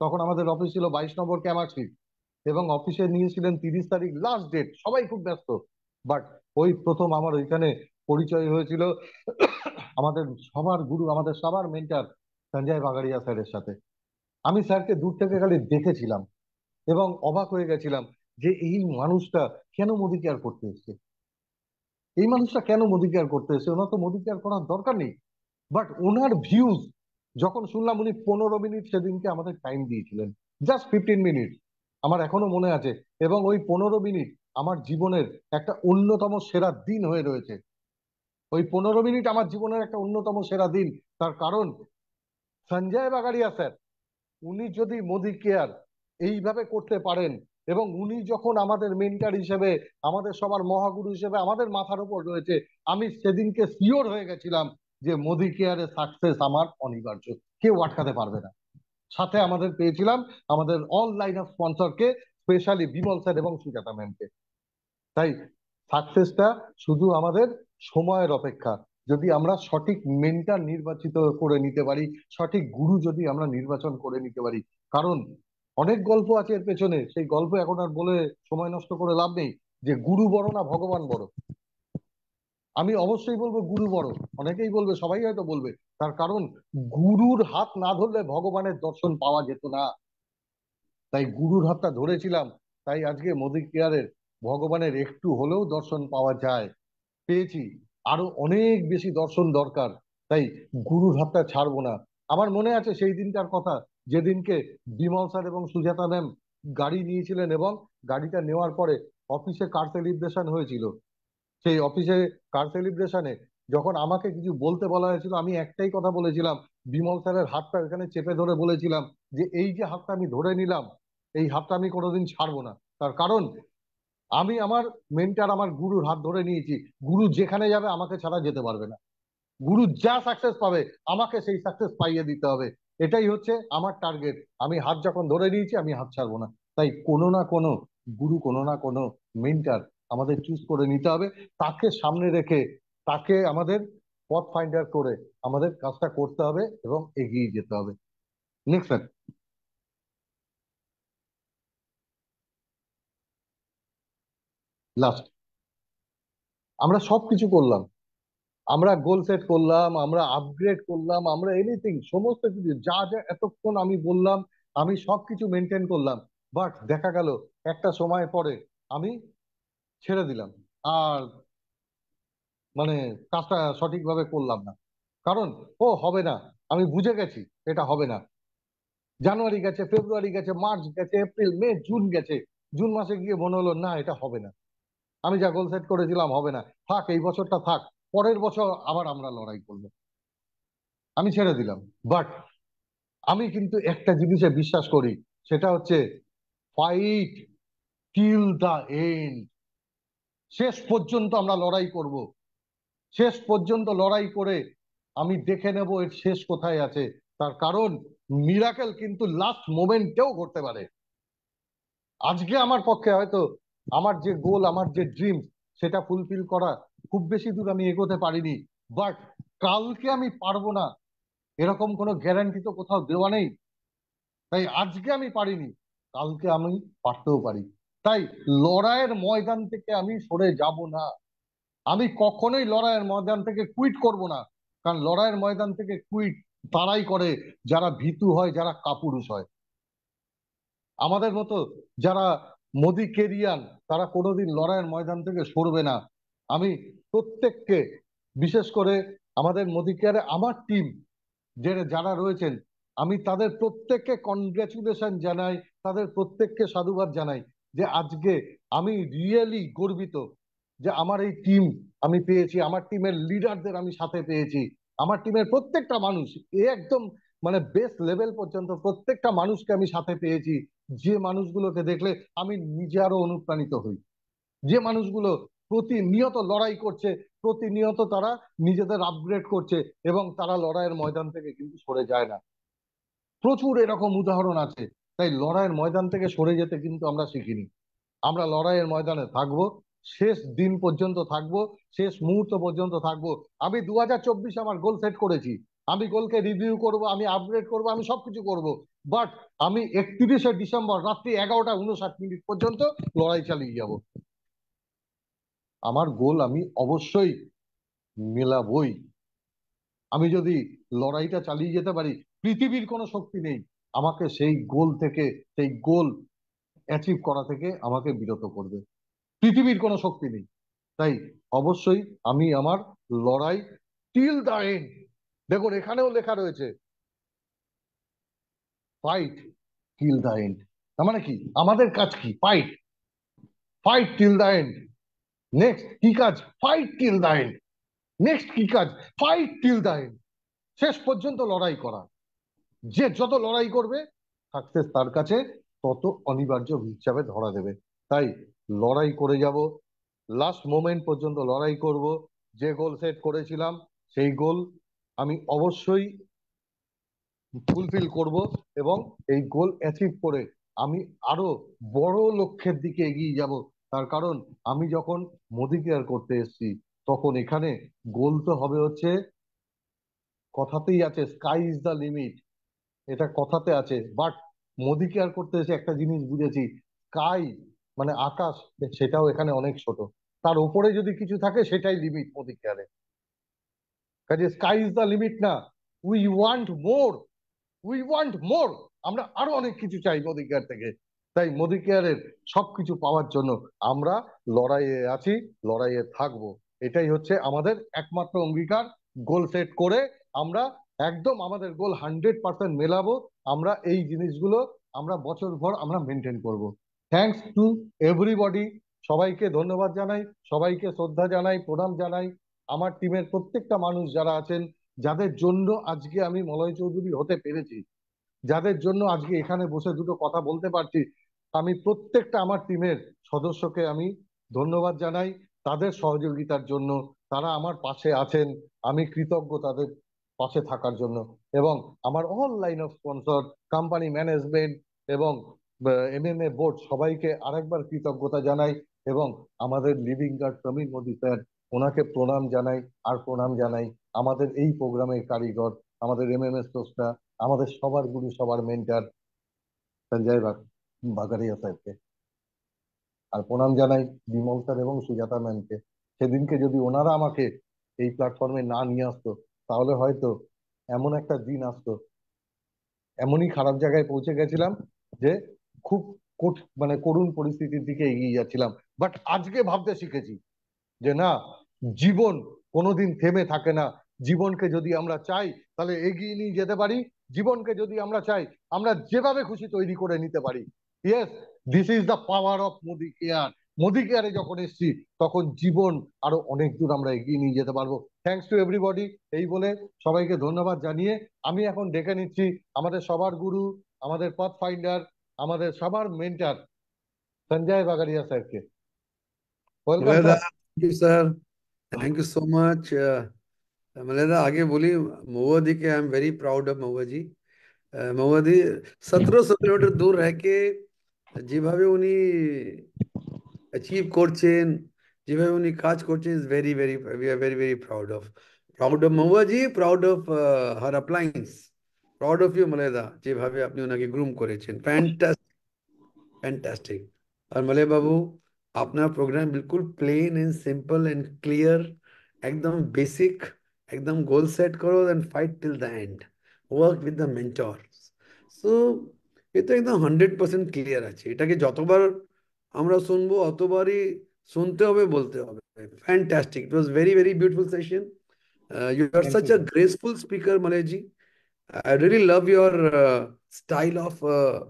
তখন আমাদের অফিস ছিল 22 নম্বর ক্যামার স্ট্রিট, এবং অফিসে নিয়েছিলেন 30 তারিখ, লাস্ট ডেট, সবাই খুব ব্যস্ত। বাট ওই প্রথম আমার ওইখানে পরিচয় হয়েছিল আমাদের সবার গুরু, আমাদের সবার মেন্টর সঞ্জয় বাগাড়িয়া স্যারের সাথে। আমি স্যারকে দূর থেকে খালি দেখেছিলাম এবং অবাক হয়ে গেছিলাম যে এই মানুষটা কেন মোদি কেয়ার করতে এসছে, এই মানুষটা কেন মোদি কেয়ার করতে এসছে, ওনার তো মোদি কেয়ার করার দরকার নেই। বাট ওনার ভিউজ যখন শুনলাম, উনি 15 মিনিট সেদিনকে আমাদের টাইম দিয়েছিলেন, জাস্ট 15 মিনিট, আমার এখনো মনে আছে। এবং ওই 15 মিনিট আমার জীবনের একটা অন্যতম সেরা দিন হয়ে রয়েছে। ওই 15 মিনিট আমার জীবনের একটা অন্যতম সেরা দিন। তার কারণ সঞ্জয় বাগাড়িয়া স্যার, উনি যদি মোদি কেয়ার এইভাবে করতে পারেন, এবং উনি যখন আমাদের মেন্টর হিসেবে, আমাদের সবার মহাগুরু হিসেবে আমাদের মাথার উপর রয়েছে, আমি সেদিনকে শিওর হয়ে গেছিলাম যে মোদি কেয়ারের সাকসেস আমার অনিবার্য, কেউ আটকাতে পারবে না। সাথে আমাদের পেয়েছিলাম আমাদের অল লাইন অফ স্পন্সরকে, স্পেশালি বিমল স্যার এবং সুজাতা ম্যামকে। তাই সাকসেসটা শুধু আমাদের সময়ের অপেক্ষা। যদি আমরা সঠিক মেন্টর নির্বাচিত করে নিতে পারি, সঠিক গুরু যদি আমরা নির্বাচন করে নিতে পারি। কারণ অনেক গল্প আছে এর পেছনে, সেই গল্প এখন আর বলে সময় নষ্ট করে লাভ নেই। যে গুরু বড় না ভগবান বড়, আমি অবশ্যই বলবো গুরু বড়। অনেকেই বলবে, সবাই হয়তো বলবে। তার কারণ গুরুর হাত না ধরলে ভগবানের দর্শন পাওয়া যেত না। তাই গুরুর হাতটা ধরেছিলাম, তাই আজকে মোদি কেয়ারের ভগবানের একটু হলেও দর্শন পাওয়া যায়, পেয়েছি। আরো অনেক বেশি দর্শন দরকার। তাই গুরুর হাতটা ছাড়বো না। আমার মনে আছে সেই দিনটার কথা, যেদিনকে বিমল স্যার এবং সুজাতা ম্যাম গাড়ি নিয়েছিলেন, এবং গাড়িটা নেওয়ার পরে অফিসে কার সেলিব্রেশন হয়েছিল। সেই অফিসে কার সেলিব্রেশনে যখন আমাকে কিছু বলতে বলা হয়েছিল, আমি একটাই কথা বলেছিলাম, বিমল স্যারের হাতটা এখানে চেপে ধরে বলেছিলাম যে এই যে হাতটা আমি ধরে নিলাম, এই হাতটা আমি কোনোদিন ছাড়বো না। তার কারণ আমি আমার মেন্টার, আমার গুরুর হাত ধরে নিয়েছি। গুরু যেখানে যাবে আমাকে ছাড়া যেতে পারবে না। গুরু যা সাকসেস পাবে আমাকে সেই সাকসেস পাইয়ে দিতে হবে। এটাই হচ্ছে আমার টার্গেট। আমি হাত যখন ধরে নিয়েছি, আমি হাত ছাড়বো না। তাই কোনো না কোনো গুরু, কোনো না কোনো মেন্টার আমাদের চুজ করে নিতে হবে। তাকে সামনে রেখে, তাকে আমাদের পথ ফাইন্ডার করে আমাদের কাজটা করতে হবে এবং এগিয়ে যেতে হবে। নেক্সট স্যার, লাস্ট, আমরা সবকিছু করলাম, আমরা গোল সেট করলাম, আমরা আপগ্রেড করলাম, আমরা এনিথিং, সমস্ত কিছু যা যা এতক্ষণ আমি বললাম, আমি সবকিছু মেনটেন করলাম। বাট দেখা গেল একটা সময় পরে আমি ছেড়ে দিলাম, আর মানে কাজটা সঠিকভাবে করলাম না। কারণ ও হবে না, আমি বুঝে গেছি এটা হবে না। জানুয়ারি গেছে, ফেব্রুয়ারি গেছে, মার্চ গেছে, এপ্রিল, মে, জুন গেছে। জুন মাসে গিয়ে মনে হলো না, এটা হবে না, আমি যা গোল সেট করেছিলাম হবে না, থাক, এই বছরটা থাক, পরের বছর আবার আমরা লড়াই করবো। আমি ছেড়ে দিলাম। বাট আমি কিন্তু একটা জিনিসে বিশ্বাস করি, সেটা হচ্ছে ফাইট টিল দা এন্ড। শেষ পর্যন্ত আমরা লড়াই করব। শেষ পর্যন্ত লড়াই করে আমি দেখে নেব এর শেষ কোথায় আছে। তার কারণ মিরাকেল কিন্তু লাস্ট মোমেন্টেও ঘটতে পারে। আজকে আমার পক্ষে হয়তো আমার যে গোল, আমার যে ড্রিম, সেটা ফুলফিল করা খুব বেশি দূর আমি এগোতে পারিনি। বাট কালকে আমি পারবো না, এরকম কোনো গ্যারান্টি তো কোথাও দেওয়া নেই। তাই আজকে আমি পারিনি, কালকে আমি পারতেও পারি। তাই লড়াইয়ের ময়দান থেকে আমি সরে যাব না। আমি কখনোই লড়াইয়ের ময়দান থেকে কুইট করব না। কারণ লড়াইয়ের ময়দান থেকে কুইট তারাই করে যারা ভীতু হয়, যারা কাপুরুষ হয়। আমাদের মতো যারা মোদি কেরিয়ান, তারা কোনোদিন লড়াইয়ের ময়দান থেকে সরবে না। আমি প্রত্যেককে, বিশেষ করে আমাদের মোদি কেয়ারে আমার টিম যারা রয়েছেন, আমি তাদের প্রত্যেককে কনগ্রাচুলেশন জানাই, তাদের প্রত্যেককে সাধুবাদ জানাই যে আজকে আমি রিয়েলি গর্বিত যে আমার এই টিম আমি পেয়েছি, আমার টিমের লিডারদের আমি সাথে পেয়েছি। আমার টিমের প্রত্যেকটা মানুষ একদম মানে বেস্ট লেভেল পর্যন্ত প্রত্যেকটা মানুষকে আমি সাথে পেয়েছি, যে মানুষগুলোকে দেখলে আমি নিজে আরো অনুপ্রাণিত হই। যে মানুষগুলো প্রতিনিয়ত লড়াই করছে, প্রতিনিয়ত তারা নিজেদের আপগ্রেড করছে, এবং তারা লড়াইয়ের ময়দান থেকে কিন্তু সরে যায় না। প্রচুর এরকম উদাহরণ আছে। তাই লড়াইয়ের ময়দান থেকে সরে যেতে কিন্তু আমরা শিখিনি। আমরা লড়াইয়ের ময়দানে থাকবো, শেষ দিন পর্যন্ত থাকবো, শেষ মুহূর্ত পর্যন্ত থাকবো। আমি 2024 আমার গোল সেট করেছি, আমি গোলকে রিভিউ করব, আমি আপগ্রেড করব, আমি সবকিছু করব। বাট আমি 31শে ডিসেম্বর রাত্রি 11টা 59 মিনিট পর্যন্ত লড়াই চালিয়ে যাব। আমার গোল আমি অবশ্যই মেলাবই। আমি যদি লড়াইটা চালিয়ে যেতে পারি, পৃথিবীর কোনো শক্তি নেই আমাকে সেই গোল থেকে, সেই গোল অ্যাচিভ করা থেকে আমাকে বিরত করবে। পৃথিবীর কোনো শক্তি নেই। তাই অবশ্যই আমি আমার লড়াই টিল দা এন্ড। দেখুন এখানেও লেখা রয়েছে ফাইট টিল দা এন্ড। তার মানে কি, আমাদের কাজ কি? Fight, fight till the end. Next কি কাজ? Fight till the end. Next কি কাজ? Fight till the end. শেষ পর্যন্ত লড়াই করা। যে যত লড়াই করবে, সাকসেস তার কাছে তত অনিবার্য হিসাবে ধরা দেবে। তাই লড়াই করে যাব, লাস্ট মোমেন্ট পর্যন্ত লড়াই করব। যে গোল সেট করেছিলাম সেই গোল আমি অবশ্যই ফুলফিল করব, এবং এই গোল অ্যাচিভ করে আমি আরো বড় লক্ষ্যের দিকে এগিয়ে যাব। তার কারণ আমি যখন মোদি কেয়ার করতে এসেছি, তখন এখানে গোল তো হবে হচ্ছে, কথাতেই আছে স্কাই ইজ দ্য লিমিট, এটা কথাতে আছে। বাট মোদি কেয়ার করতে এসে একটা জিনিস বুঝেছি, স্কাই মানে আকাশ, সেটাও এখানে অনেক ছোট। তার উপরে যদি কিছু থাকে সেটাই লিমিট মোদি কেয়ারে। কাজে স্কাই ইজ দ্য লিমিট না, we want more, we want মোর। আমরা আরো অনেক কিছু চাই মোদি কেয়ার থেকে। তাই মোদি কেয়ারের সবকিছু পাওয়ার জন্য আমরা লড়াইয়ে আছি, লড়াইয়ে থাকবো। এটাই হচ্ছে আমাদের একমাত্র অঙ্গীকার। গোল সেট করে আমরা একদম আমাদের গোল 100% মেলাবো। আমরা এই জিনিসগুলো আমরা বছর ভর আমরা মেনটেন করব। Thanks to everybody. সবাইকে ধন্যবাদ জানাই, সবাইকে শ্রদ্ধা জানাই, প্রণাম জানাই। আমার টিমের প্রত্যেকটা মানুষ যারা আছেন, যাদের জন্য আজকে আমি মলয় চৌধুরী হতে পেরেছি, যাদের জন্য আজকে এখানে বসে দুটো কথা বলতে পারছি, আমি প্রত্যেকটা আমার টিমের সদস্যকে আমি ধন্যবাদ জানাই তাদের সহযোগিতার জন্য। তারা আমার পাশে আছেন, আমি কৃতজ্ঞ তাদের পাশে থাকার জন্য। এবং আমার all line of sponsor, company management এবং এমএমএ বোর্ড, সবাইকে আরেকবার কৃতজ্ঞতা জানাই। এবং আমাদের living guard Samir Modi sir, ওনাকে প্রণাম জানাই। আর প্রণাম জানাই আমাদের এই প্রোগ্রামের কারিগর, আমাদের এমএমএস স্রষ্টা, আমাদের সবার গুরু, সবার মেন্টার সঞ্জয় বাগারিয়া স্যারকে। আর প্রণাম জানাই বিমল স্যার এবং সুজাতা ম্যামকে। সেদিনকে যদি ওনারা আমাকে এই প্ল্যাটফর্মে না নিয়ে আসতো, তাহলে হয়তো এমন একটা দিন আসতো, এমনই খারাপ জায়গায় পৌঁছে গেছিলাম যে খুব মানে করুণ পরিস্থিতির দিকে এগিয়ে যাচ্ছিলাম। বাট আজকে ভাবতে শিখেছি যে না, জীবন কোনোদিন থেমে থাকে না। জীবনকে যদি আমরা চাই তাহলে এগিয়ে নিয়ে যেতে পারি। জীবনকে যদি আমরা চাই, আমরা যেভাবে খুশি তৈরি করে নিতে পারি। Yes, this is the power of Modi care. Modi কেয়ারে যখন এসছি, তখন জীবন আরো অনেক দূর আমরা এগিয়ে নিয়ে যেতে পারবো। Thanks to everybody. এই বলে সবাইকে ধন্যবাদ জানিয়ে আমি এখন ডেকে নিচ্ছি আমাদের সবার গুরু, আমাদের পথ ফাইন্ডার, আমাদের সবার মেন্টার সঞ্জয় বাগারিয়া স্যারকে। Welcome Malera, sir. thank you, sir. Thank you so much. Malera, आगे बोली महुआ दी के I am very proud of Mahua ji. Mahua di 1700 kilometre দূর রেখে যেভাবে উনি অ্যাচিভ করছেন, যেভাবে উনি কাজ করছেন, is very very, we are very very proud of Mahua ji, proud of her appliance, proud of you মালেদা, যেভাবে আপনি ওনাকে গ্রুম করেছেন, ফ্যান্টাস্টিক, ফ্যান্টাস্টিক। আর মালে বাবু, আপনার প্রোগ্রাম বিলকুল plain and simple and clear, একদম বেসিক, একদম গোল সেট করো and fight till the end, work with the mentor. So এ তো একদম 100% ক্লিয়ার আছে, এটাকে যতবার আমরা শুনবো অতবারই শুনতে হবে, বলতে হবে। Fantastic, it was very very beautiful session. You are thank such you a graceful speaker, Maleji. I really love your style of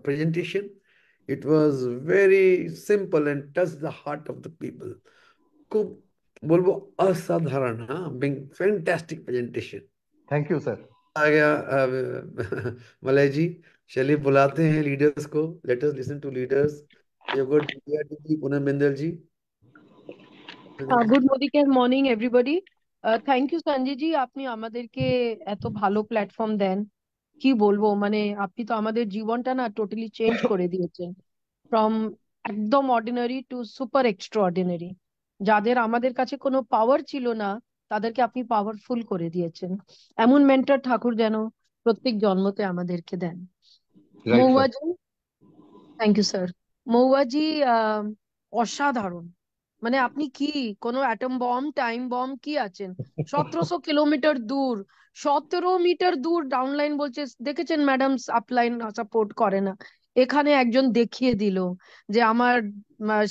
presentation. It was very simple and touched the heart of the people. খুব বলবো असाधारण, हाँ, being fantastic presentation. Thank you sir. आ गया मलय जी, चलिए बुलाते हैं leaders को। Let us listen to leaders. ये गो दिव्या दीदी, Poonam Bindal ji. Good morning everybody. Thank you Sanjay ji, আপনি আমাদেরকে এত ভালো প্ল্যাটফর্ম দেন। কি বলবো, মানে আপনি তো আমাদের জীবনটা না টোটালি চেঞ্জ করে দিয়েছেন, ফ্রম একদম ordinary to super extraordinary. যাদের আমাদের কাছে কোনো পাওয়ার ছিল না, তাদেরকে আপনি পাওয়ারফুল করে দিয়েছেন। এমন মেন্টর ঠাকুর যেন প্রত্যেক জন্মতে আমাদেরকে দেন। Right sir. মৌয়াজি, থ্যাংক ইউ স্যার। মৌয়াজি, অসাধারণ। মানে আপনি কি কোনো অ্যাটম বম, টাইম বম কি আছেন? 1700 কিলোমিটার দূর, 17 মিটার দূর ডাউনলাইন বলছে, দেখেছেন ম্যাডাম আপলাইন সাপোর্ট করে না। এখানে একজন দেখিয়ে দিল যে আমার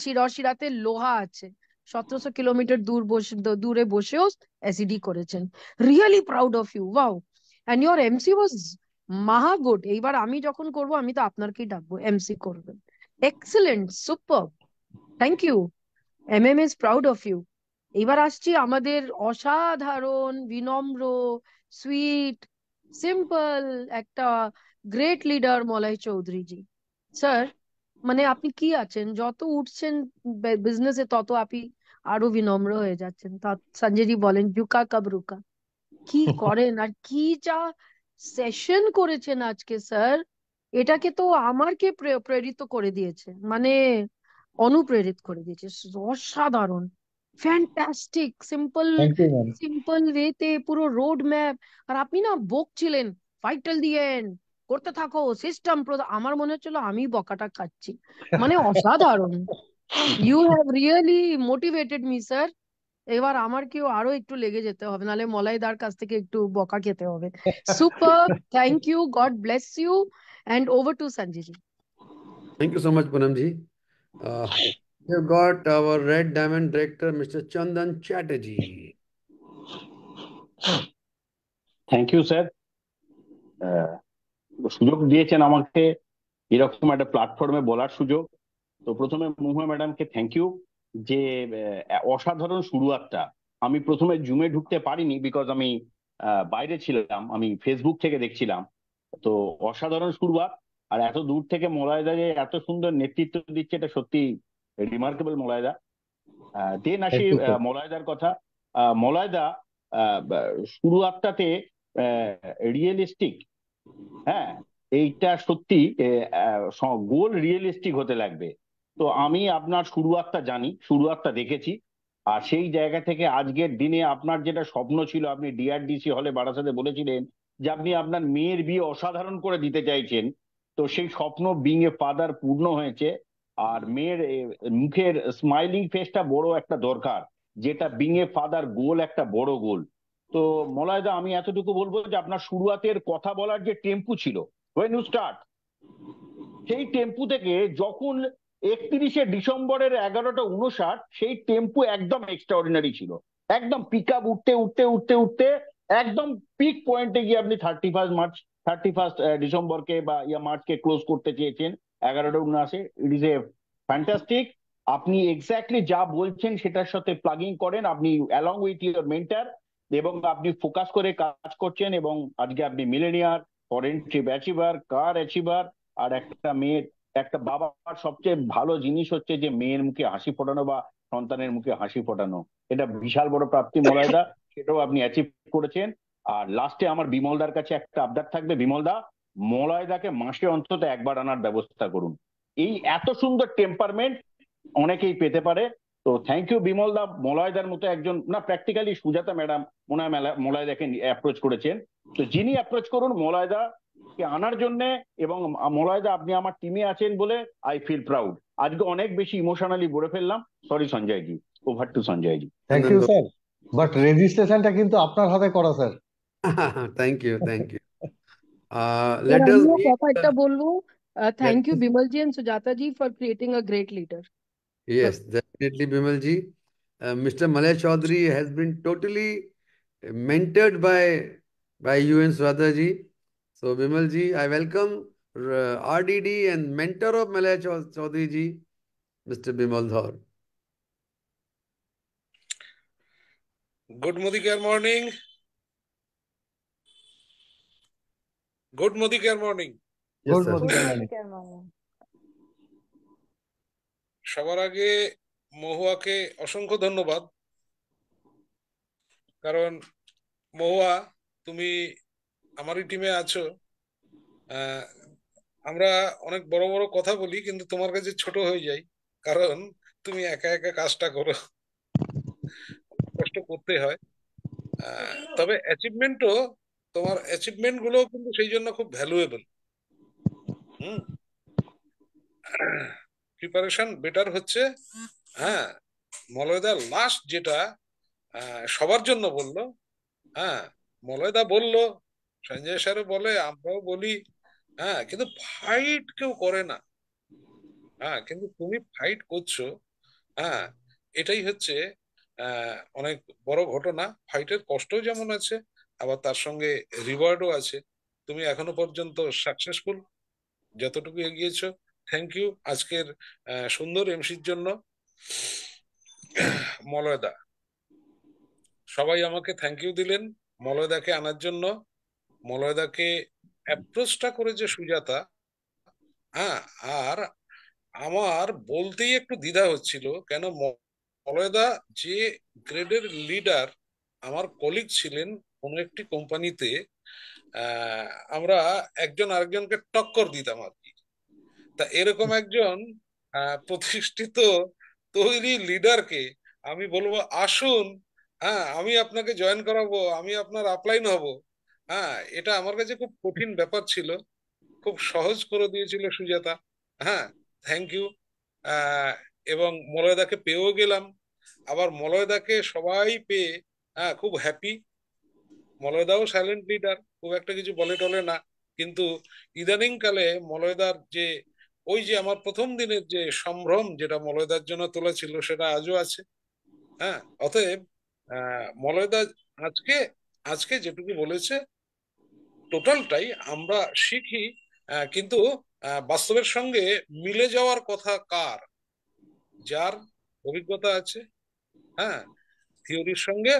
শিরশিরাতে লোহা আছে। 1700 কিলোমিটার দূরে বসেও এসিডি করেছেন। Really proud of you, wow. And your MC was মাহা গুড। এইবার আমি যখন করব আমি তো আপনাকেই ডাকবো, এমসি করবেন। Excellent, super, thank you. MM is proud of you. এবার আসছি আমাদের অসাধারণ, বিনম্র, সুইট, সিম্পল একটা great leader Malay Chowdhury ji. Sir, মানে আপনি কি আছেন, যত উঠছেন বিজনেসে তত আপনি আরো বিনম্র হয়ে যাচ্ছেন। তা সঞ্জয় জি বলেন, জুকা কব রুকা। কি করেন আর কি যা সেশন করেছেন আজকে স্যার! এটাকে তো আমাকে প্রেরিত করে দিয়েছে, মানে অনুপ্রেরিত করে দিয়েছে। অসাধারণ, fantastic, simple, thank you ma'am. Simple ওয়েতে পুরো রোড ম্যাপ। আর আপনি না বকছিলেন, ফাইটাল দিয়ে করতে থাকো সিস্টেম। আমার মনে হচ্ছিল আমি বকাটা খাচ্ছি, মানে অসাধারণ। You have really motivated me sir. এবার আমার কেউ আরো একটু লেগে যেতে হবে, নাহলে মলাইদার কাছ থেকে একটু বকা খেতে হবে। Super, thank you, God bless you. And over to Sanjay ji. Thank you so much, Poonam ji. We've got our Red Diamond director, Mr. Chandan Chatterjee. Thank you sir, সুযোগ দিয়েছেন আমাকে এরকম একটা প্ল্যাটফর্মে বলার সুযোগ। তো প্রথমে মহুয়া ম্যাডামকে থ্যাংক ইউ, যে অসাধারণ শুরুয়াতটা। আমি প্রথমে জুমে ঢুকতে পারিনি, বিকজ আমি বাইরে ছিলাম, আমি ফেসবুক থেকে দেখছিলাম। তো অসাধারণ শুরুয়াত। আর এত দূর থেকে মলয়দা যে এত সুন্দর নেতৃত্ব দিচ্ছে, এটা সত্যি রিমার্কেবল মলয়দা। দেন আসি থ্যাংক ইউ স্যার। মলয়দার কথা। মলয়দা শুরুয়াতটাতে রিয়েলিস্টিক, হ্যাঁ, এইটা সত্যি গোল রিয়েলিস্টিক হতে লাগবে। তো আমি আপনার শুরুয়াতটা জানি, শুরুয়াতটা দেখেছি। আর সেই জায়গা থেকে আজকের দিনে আপনার যেটা স্বপ্ন ছিল, আপনি ডিআরডিসি হলে বারাসাতে বলেছিলেন যে আপনি আপনার মেয়ের বিয়ে অসাধারণ করে দিতে চাইছেন। তো সেই স্বপ্ন বিং এ ফাদার পূর্ণ হয়েছে। আর মেয়ের মুখের স্মাইলিং ফেসটা বড় একটা দরকার, যেটা বিং এ ফাদার গোল, একটা বড় গোল। তো মলয়দা, আমি এতটুকু বলবো যে আপনার শুরুয়াতের কথা বলার যে টেম্পু ছিল, ওয়েন ইউ স্টার্ট, সেই টেম্পু থেকে যখন 31শে ডিসেম্বরের 11টা 59, সেই টেম্পু একদম এক্সট্রাঅর্ডিনারি ছিল। একদম পিক আপ উঠতে উঠতে উঠতে উঠতে একদম পিক পয়েন্টে গিয়ে আপনি 31 ডিসেম্বরকে বা মার্চকে ক্লোজ করতে চেয়েছেন 11টা 79। It is a fantastic. আপনি এক্স্যাক্টলি যা বলছেন সেটার সাথে প্লাগিং করেন, আপনি অ্যালং উইথ ইউর মেন্টার, এবং আপনি ফোকাস করে কাজ করছেন। এবং আজকে আপনি মিলেনিয়ার, ফরেন ট্রিপ অ্যাচিভার, কার অ্যাচিভার। আর একটা মেয়ের, একটা বাবার সবচেয়ে ভালো জিনিস হচ্ছে যে মেয়ের মুখে হাসি ফোটানো বা সন্তানের মুখে হাসি ফোটানো। এটা বিশাল বড় প্রাপ্তি মলয়দা, সেটাও আপনি অ্যাচিভ করেছেন। আর লাস্টে আমার বিমলদার কাছে একটা আবদার থাকবে, বিমলদা, মলয়দাকে মাসে অন্তত একবার আনার ব্যবস্থা করুন। এই এত সুন্দর টেম্পারমেন্ট অনেকেই পেতে পারে। তো থ্যাংক ইউ বিমলদা। মলয়দার মতো একজন, না প্র্যাকটিক্যালি সুজাতা ম্যাডাম মনে হয় মলয়দাকে অ্যাপ্রোচ করেছেন, তো যিনি অ্যাপ্রোচ করুন মলয়দা আজকে আনার জন্য, এবং মলয়দা আপনি আমার টিমে আছেন বলে আই ফিল প্রাউড। আজকে অনেক বেশি ইমোশনালি বলে ফেললাম, sorry Sanjay ji. Over to Sanjay ji. Thank you sir, but রেজিস্ট্রেশনটা কিন্তু আপনার হাতে করা sir. Thank you, thank you. Sir Let us আমিও meet. কথা একটা বলবো, Let thank you us, Bimal ji and Sujata ji for creating a great leader. yes, definitely, Bimal ji. Mr. Malay Chaudhary has been totally mentored by you and Swada ji. So, Bimal ji, I welcome RDD and mentor of Malay Chaudhary ji, Mr. Bimal Dhar. Good Modi Care morning. Good Modi Care morning. Yes, good sir. Morning. Good morning morning. সবার আগে মহুয়াকে অসংখ্য ধন্যবাদ, কারণ মহুয়া তুমি আমারই টিমে আছো। আহ, আমরা অনেক বড় বড় কথা বলি, কিন্তু তোমার কাছে ছোট হয়ে যাই, কারণ তুমি একা একা কাজটা করো, কষ্ট করতে হয়। তবে অ্যাচিভমেন্টও, তোমার অ্যাচিভমেন্ট গুলো কিন্তু সেই জন্য খুব ভ্যালুয়েবল। হুম, প্রিপারেশন বেটার হচ্ছে। হ্যাঁ, মলয়দা লাস্ট যেটা সবার জন্য বললো, হ্যাঁ, মলয়দা বললো, সঞ্জয় স্যারও বলে, আমরাও বলি, হ্যাঁ, কিন্তু ফাইট কেউ করে না। হ্যাঁ, কিন্তু তুমি ফাইট করছো। হ্যাঁ, এটাই হচ্ছে অনেক বড় ঘটনা। ফাইটের কষ্টও যেমন আছে, আবার তার সঙ্গে রিওয়ার্ডও আছে। তুমি এখনো পর্যন্ত সাকসেসফুল, যতটুকু এগিয়েছো। থ্যাংক ইউ আজকের সুন্দর এমসির জন্য। মলয়দা, সবাই আমাকে থ্যাংক ইউ দিলেন মলয়দাকে আনার জন্য। মলয়দাকে অ্যাপ্রোচটা করেছে সুজাতা। হ্যাঁ, আর আমার বলতেই একটু দ্বিধা হচ্ছিল, কেন মলয়দা যে গ্রেডের লিডার, আমার কলিগ ছিলেন কোনো একটি কোম্পানিতে, আহ, আমরা একজন আরেকজনকে টক্কর দিতাম আর কি। তা এরকম একজন প্রতিষ্ঠিত তৈরি লিডারকে আমি বলবো আসুন, হ্যাঁ, আমি আপনাকে জয়েন করাবো, আমি আপনার আপলাইন হব। হ্যাঁ, এটা আমার কাছে খুব কঠিন ব্যাপার ছিল, খুব সহজ করে দিয়েছিল সুজাতা। হ্যাঁ, থ্যাংক ইউ। এবং মলয়দাকে পেয়েও গেলাম, আবার মলয়দাকে সবাই পেয়ে খুব হ্যাপি। মলয়দাও সাইলেন্ট লিডার, খুব একটা কিছু বলে টলে না, কিন্তু ইদানিং কালে মলয়দার যে ওই যে আমার প্রথম দিনের যে সম্ভ্রম যেটা মলয়দার জন্য তোলা ছিল, সেটা আজও আছে। হ্যাঁ, অতএব মলয়দা আজকে আজকে যেটুকু বলেছে টোটালটাই আমরা শিখি, কিন্তু বাস্তবের সঙ্গে মিলে যাওয়ার কথা কার? যার অভিজ্ঞতা আছে, হ্যাঁ, থিওরির সঙ্গে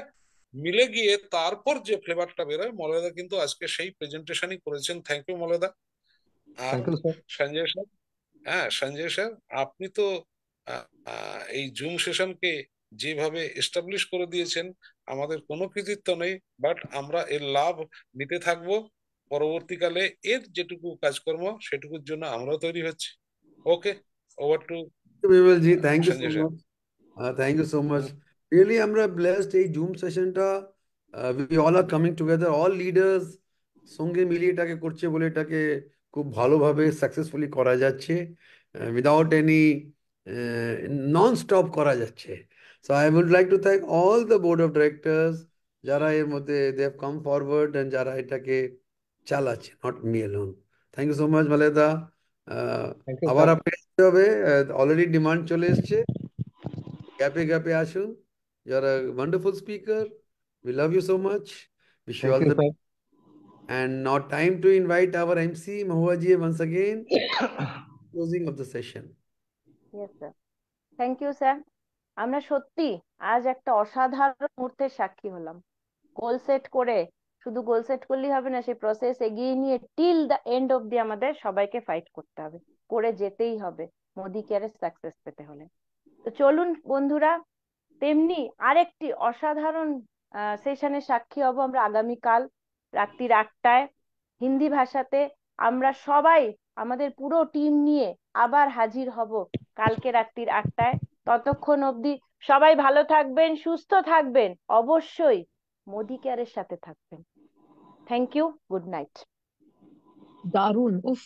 মিলে গিয়ে তারপর যে ফ্লেভারটা বেরোয়, মলয়দা কিন্তু আজকে সেই প্রেজেন্টেশনই করেছেন। থ্যাংক ইউ মলয়দা। আর thank you sir. Sanjay sir, হ্যাঁ সঞ্জয় স্যার, আপনি তো এই জুম সেশনকে যেভাবে এস্টাবলিশ করে দিয়েছেন, আমাদের কোনো কৃতিত্ব নেই, বাট আমরা এর লাভ নিতে থাকবো। পরবর্তীকালে এর যেটুকু কাজকর্ম সেটুকুর জন্য আমরাও তৈরি হচ্ছি। Okay, over to Bimal ji, thank you so Sanjay sir. much. Thank you so much. Really, আমরা blessed এই জুম সেশনটা, we all are coming together, all leaders সঙ্গে মিলিয়ে এটাকে করছে বলে এটাকে খুব ভালোভাবে সাকসেসফুলি করা যাচ্ছে, উইদাউট এনি নন স্টপ করা যাচ্ছে। So I would like to thank all the board of directors, যারা এর মধ্যে they have come forward and যারা এটাকে চালাচ্ছে, not me alone. Thank you so much মালেদা। থ্যাংক ইউ আবার স্যার। আপনি আসতে হবে, অলরেডি ডিমান্ড চলে এসছে, গ্যাপে গ্যাপে আসুন। You are a wonderful speaker, we love you so much, wish you thank all you the sir. best. And now time to invite our MC Mahua ji once again, closing of the session. Yes sir, thank you sir. আমরা সত্যি আজ একটা অসাধারণ মুহূর্তের সাক্ষী হলাম। Goal set করে, শুধু গোল সেট করলেই হবে না, সেই প্রসেস এগিয়ে নিয়ে টিল দ্য এন্ড অব্দি আমাদের সবাইকে ফাইট করতে হবে, করে যেতেই হবে মোদি কেয়ারের সাকসেস পেতে হলে। তো চলুন বন্ধুরা, তেমনি আরেকটি অসাধারণ সেশনের সাক্ষী হব আমরা আগামীকাল রাত্রির 8টায় হিন্দি ভাষাতে। আমরা সবাই আমাদের পুরো টিম নিয়ে আবার হাজির হব কালকে রাত্রির 8টায়। ততক্ষণ অবধি সবাই ভালো থাকবেন, সুস্থ থাকবেন, অবশ্যই মোদি কেয়ারের সাথে থাকবেন। Thank you, good night. দারুণ, উফ।